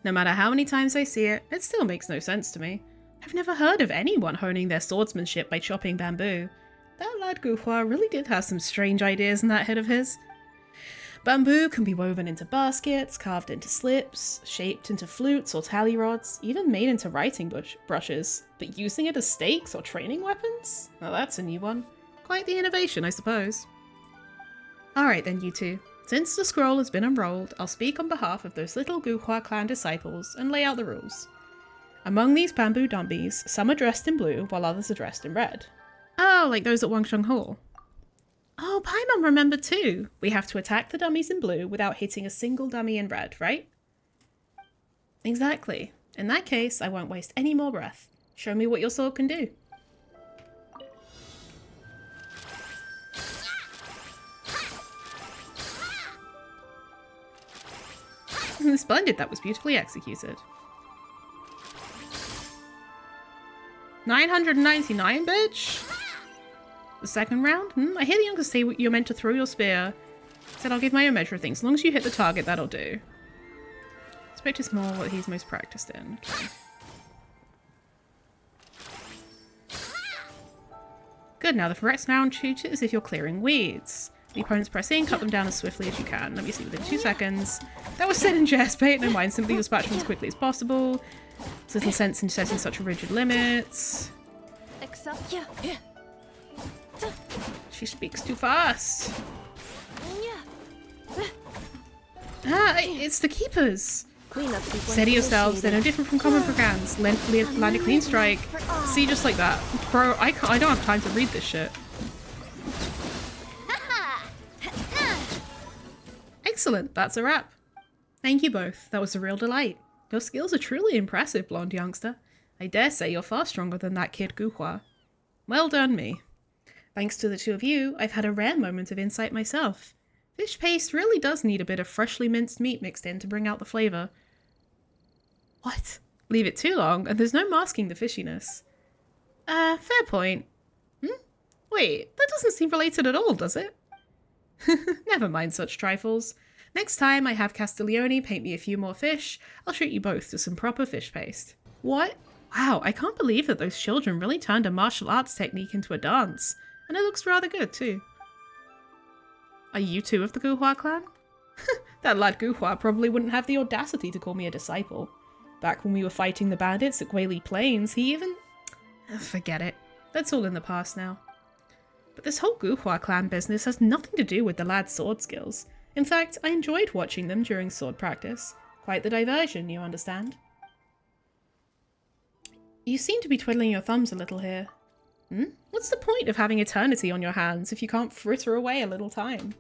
No matter how many times I see it, it still makes no sense to me. I've never heard of anyone honing their swordsmanship by chopping bamboo. That lad Guhua really did have some strange ideas in that head of his. Bamboo can be woven into baskets, carved into slips, shaped into flutes or tally rods, even made into writing brushes, but using it as stakes or training weapons? Now that's a new one. Quite the innovation, I suppose. Alright then, you two. Since the scroll has been unrolled, I'll speak on behalf of those little Guhua clan disciples and lay out the rules. Among these bamboo dummies, some are dressed in blue while others are dressed in red. Oh, like those at Wangsheng Hall. Oh, Paimon remembered too. We have to attack the dummies in blue without hitting a single dummy in red, right? Exactly. In that case, I won't waste any more breath. Show me what your sword can do. Splendid, that was beautifully executed. 999, bitch? The second round? I hear the youngest say you're meant to throw your spear. Said I'll give my own measure of things. As long as you hit the target, that'll do. Expect is more what he's most practiced in. Okay. Good, now the correct round shoot it as if you're clearing weeds. The opponents press in, cut them down as swiftly as you can. Let me see, within 2 seconds. That was said in jest, bait no mind, simply dispatch them as quickly as possible. There's little sense in setting such rigid limits. Except She speaks too fast. Ah, it's the keepers. Steady yourselves, they're no different from common brigands. Land a clean strike. See, just like that. Bro, I don't have time to read this shit. Excellent, that's a wrap. Thank you both, that was a real delight. Your skills are truly impressive, blonde youngster. I dare say you're far stronger than that kid Guhua. Well done, me. Thanks to the two of you, I've had a rare moment of insight myself. Fish paste really does need a bit of freshly minced meat mixed in to bring out the flavour. What? Leave it too long, and there's no masking the fishiness. Fair point. Wait, that doesn't seem related at all, does it? Never mind such trifles. Next time I have Castiglione paint me a few more fish, I'll treat you both to some proper fish paste. What? Wow, I can't believe that those children really turned a martial arts technique into a dance. And it looks rather good, too. Are you two of the Guhua clan? That lad Guhua probably wouldn't have the audacity to call me a disciple. Back when we were fighting the bandits at Guili Plains, he even... Forget it. That's all in the past now. But this whole Guhua clan business has nothing to do with the lad's sword skills. In fact, I enjoyed watching them during sword practice. Quite the diversion, you understand? You seem to be twiddling your thumbs a little here. What's the point of having eternity on your hands if you can't fritter away a little time?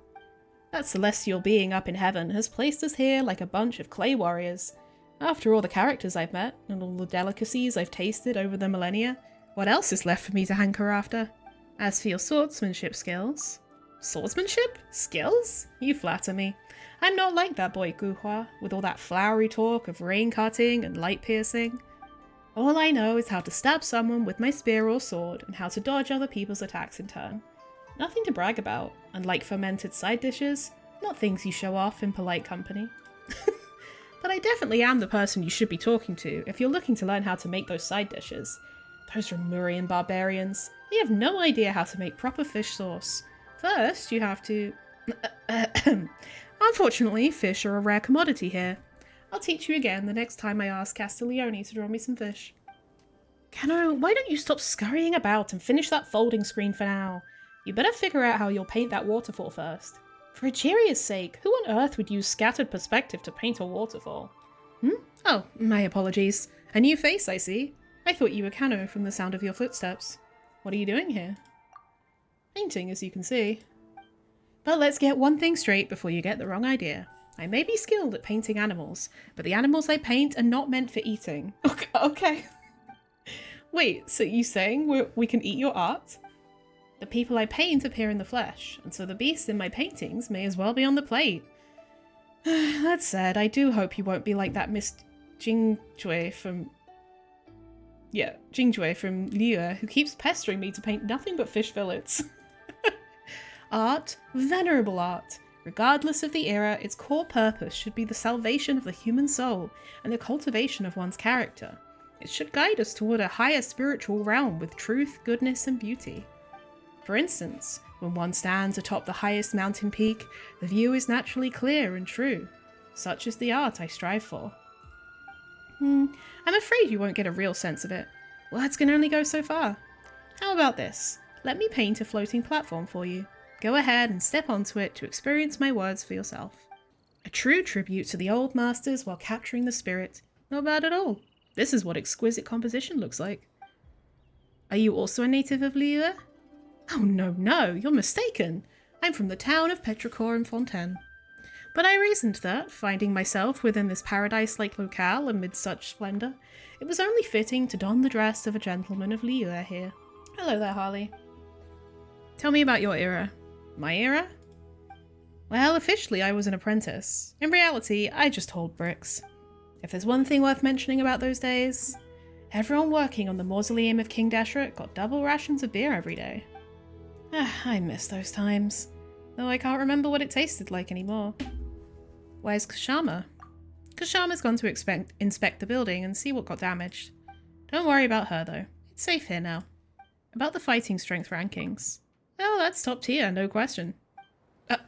That celestial being up in heaven has placed us here like a bunch of clay warriors. After all the characters I've met, and all the delicacies I've tasted over the millennia, what else is left for me to hanker after? As for your swordsmanship skills... Swordsmanship? Skills? You flatter me. I'm not like that boy Guhua, with all that flowery talk of rain cutting and light piercing. All I know is how to stab someone with my spear or sword, and how to dodge other people's attacks in turn. Nothing to brag about, unlike fermented side dishes, not things you show off in polite company. But I definitely am the person you should be talking to if you're looking to learn how to make those side dishes. Those Remurian barbarians, they have no idea how to make proper fish sauce. First, you have to... Unfortunately, fish are a rare commodity here. I'll teach you again the next time I ask Castiglione to draw me some fish. Kano, why don't you stop scurrying about and finish that folding screen for now? You better figure out how you'll paint that waterfall first. For Egeria's sake, who on earth would use scattered perspective to paint a waterfall? Oh, my apologies. A new face, I see. I thought you were Kano from the sound of your footsteps. What are you doing here? Painting, as you can see. But let's get one thing straight before you get the wrong idea. I may be skilled at painting animals, but the animals I paint are not meant for eating. Okay. Wait, so you saying we can eat your art? The people I paint appear in the flesh, and so the beasts in my paintings may as well be on the plate. That said, I do hope you won't be like that Miss Jingjue from Liyue, who keeps pestering me to paint nothing but fish fillets. Art, venerable art. Regardless of the era, its core purpose should be the salvation of the human soul and the cultivation of one's character. It should guide us toward a higher spiritual realm with truth, goodness, and beauty. For instance, when one stands atop the highest mountain peak, the view is naturally clear and true. Such is the art I strive for. I'm afraid you won't get a real sense of it. Words can only go so far. How about this? Let me paint a floating platform for you. go ahead and step onto it to experience my words for yourself. A true tribute to the old masters while capturing the spirit. Not bad at all. This is what exquisite composition looks like. Are you also a native of Liyue? Oh no, you're mistaken. I'm from the town of Petrichor in Fontaine. But I reasoned that, finding myself within this paradise-like locale amid such splendour, it was only fitting to don the dress of a gentleman of Liyue here. Hello there, Harley. Tell me about your era. My era? Well, officially I was an apprentice. In reality, I just hold bricks. If there's one thing worth mentioning about those days, everyone working on the mausoleum of King Deshret got double rations of beer every day. I miss those times, though I can't remember what it tasted like anymore. Where's Kashama? Kashama's gone to inspect the building and see what got damaged. Don't worry about her though, it's safe here now. About the fighting strength rankings. Oh, that's top tier, no question.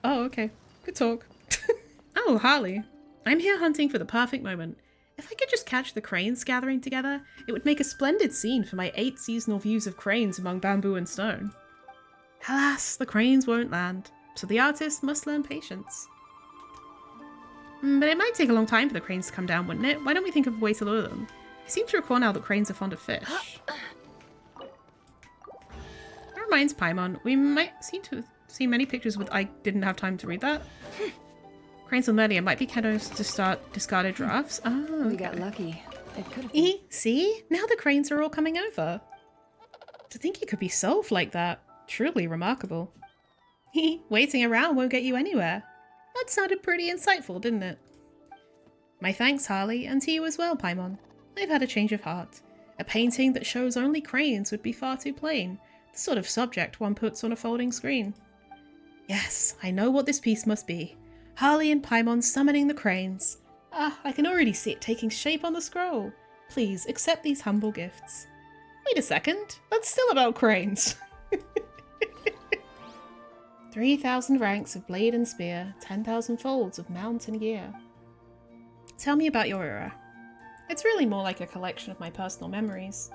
Oh, okay. Good talk. Oh, Harley. I'm here hunting for the perfect moment. If I could just catch the cranes gathering together, it would make a splendid scene for my 8 seasonal views of cranes among bamboo and stone. Alas, the cranes won't land, so the artist must learn patience. But it might take a long time for the cranes to come down, wouldn't it? Why don't we think of a way to lure them? I seem to recall now that cranes are fond of fish. That reminds Paimon, we might seem to see many pictures with I didn't have time to read that. Cranes on Merlia might be canoes to start discarded drafts. Oh, We got lucky. It could have been. See? Now the cranes are all coming over. To think it could be solved like that. Truly remarkable. Waiting around won't get you anywhere. That sounded pretty insightful, didn't it? My thanks, Harley, and to you as well, Paimon. I've had a change of heart. A painting that shows only cranes would be far too plain. The sort of subject one puts on a folding screen. Yes, I know what this piece must be. Harley and Paimon summoning the cranes. I can already see it taking shape on the scroll. Please, accept these humble gifts. Wait a second, that's still about cranes. 3,000 ranks of blade and spear, 10,000 folds of mount and gear. Tell me about your era. It's really more like a collection of my personal memories.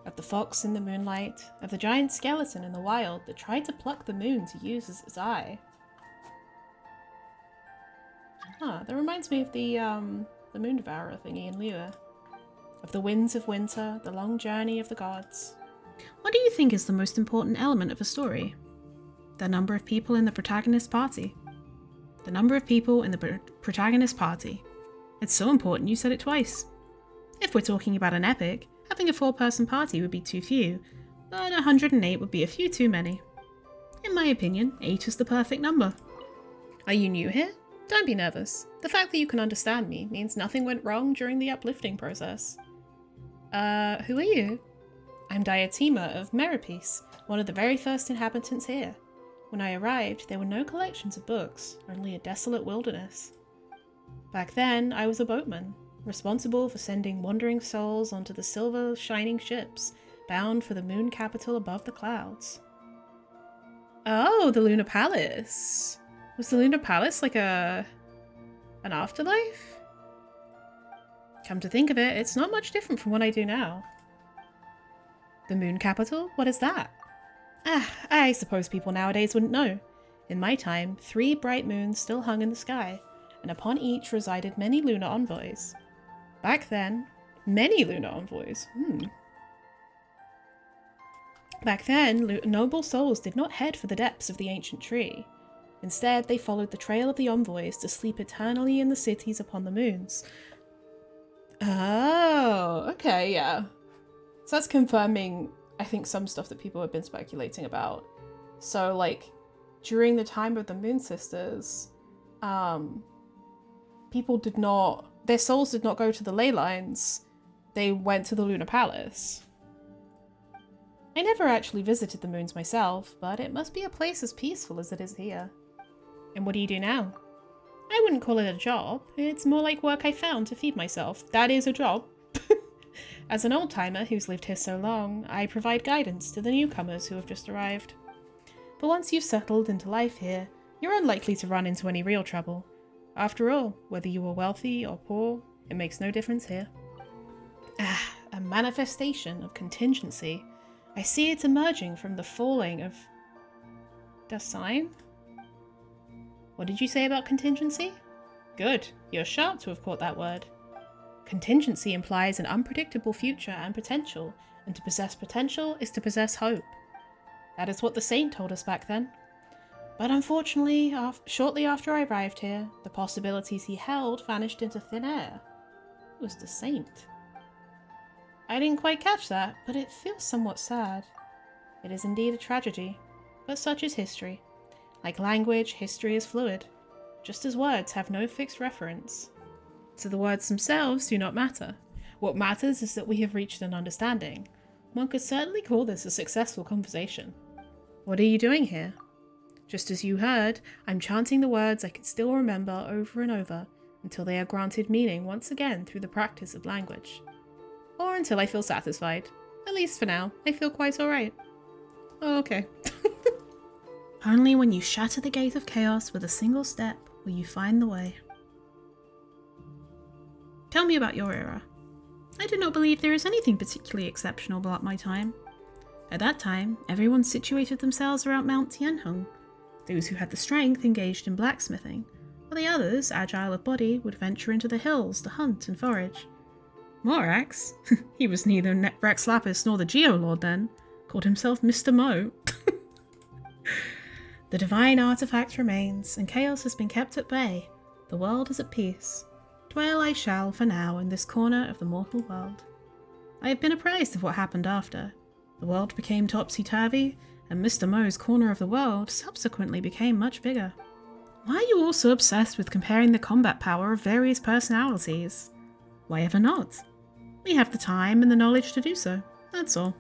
Of the fox in the moonlight, of the giant skeleton in the wild that tried to pluck the moon to use as its eye. That reminds me of the moon devourer thingy in Liyue. Of the winds of winter, the long journey of the gods. What do you think is the most important element of a story? The number of people in the protagonist party. The number of people in the protagonist party. It's so important you said it twice. If we're talking about an epic, having a 4-person party would be too few, but 108 would be a few too many. In my opinion, 8 is the perfect number. Are you new here? Don't be nervous. The fact that you can understand me means nothing went wrong during the uplifting process. Who are you? I'm Diotima of Merapeace, one of the very first inhabitants here. When I arrived, there were no collections of books, only a desolate wilderness. Back then, I was a boatman, responsible for sending wandering souls onto the silver shining ships, bound for the moon capital above the clouds. Oh, the Lunar Palace. Was the Lunar Palace like an afterlife? Come to think of it, it's not much different from what I do now. The moon capital? What is that? I suppose people nowadays wouldn't know. In my time, 3 bright moons still hung in the sky, and upon each resided many lunar envoys. Back then, many lunar envoys. Back then, noble souls did not head for the depths of the ancient tree. Instead, they followed the trail of the envoys to sleep eternally in the cities upon the moons. Oh, okay, yeah. So that's confirming, I think, some stuff that people have been speculating about. So, like, during the time of the Moon Sisters, people did not, their souls did not go to the ley lines, they went to the Lunar Palace. I never actually visited the moons myself, but it must be a place as peaceful as it is here. And what do you do now? I wouldn't call it a job, it's more like work I found to feed myself. That is a job. As an old-timer who's lived here so long, I provide guidance to the newcomers who have just arrived. But once you've settled into life here, you're unlikely to run into any real trouble. After all, whether you are wealthy or poor, it makes no difference here. A manifestation of contingency. I see it emerging from the falling of Das Sein? What did you say about contingency? Good. You're sharp to have caught that word. Contingency implies an unpredictable future and potential, and to possess potential is to possess hope. That is what the saint told us back then. But unfortunately, shortly after I arrived here, the possibilities he held vanished into thin air. It was the saint. I didn't quite catch that, but it feels somewhat sad. It is indeed a tragedy, but such is history. Like language, history is fluid, just as words have no fixed reference. So the words themselves do not matter. What matters is that we have reached an understanding. One could certainly call this a successful conversation. What are you doing here? Just as you heard, I'm chanting the words I can still remember over and over until they are granted meaning once again through the practice of language. Or until I feel satisfied. At least for now, I feel quite alright. Oh, okay. Only when you shatter the gate of chaos with a single step will you find the way. Tell me about your era. I do not believe there is anything particularly exceptional about my time. At that time, everyone situated themselves around Mount Tianheng. Those who had the strength engaged in blacksmithing, while the others, agile of body, would venture into the hills to hunt and forage. Morax? He was neither Rex Lapis nor the Geolord then, called himself Mr. Mo. The divine artifact remains, and chaos has been kept at bay. The world is at peace. Dwell I shall, for now, in this corner of the mortal world. I have been apprised of what happened after. The world became topsy-turvy, and Mr. Mo's corner of the world subsequently became much bigger. Why are you all so obsessed with comparing the combat power of various personalities? Why ever not? We have the time and the knowledge to do so, that's all.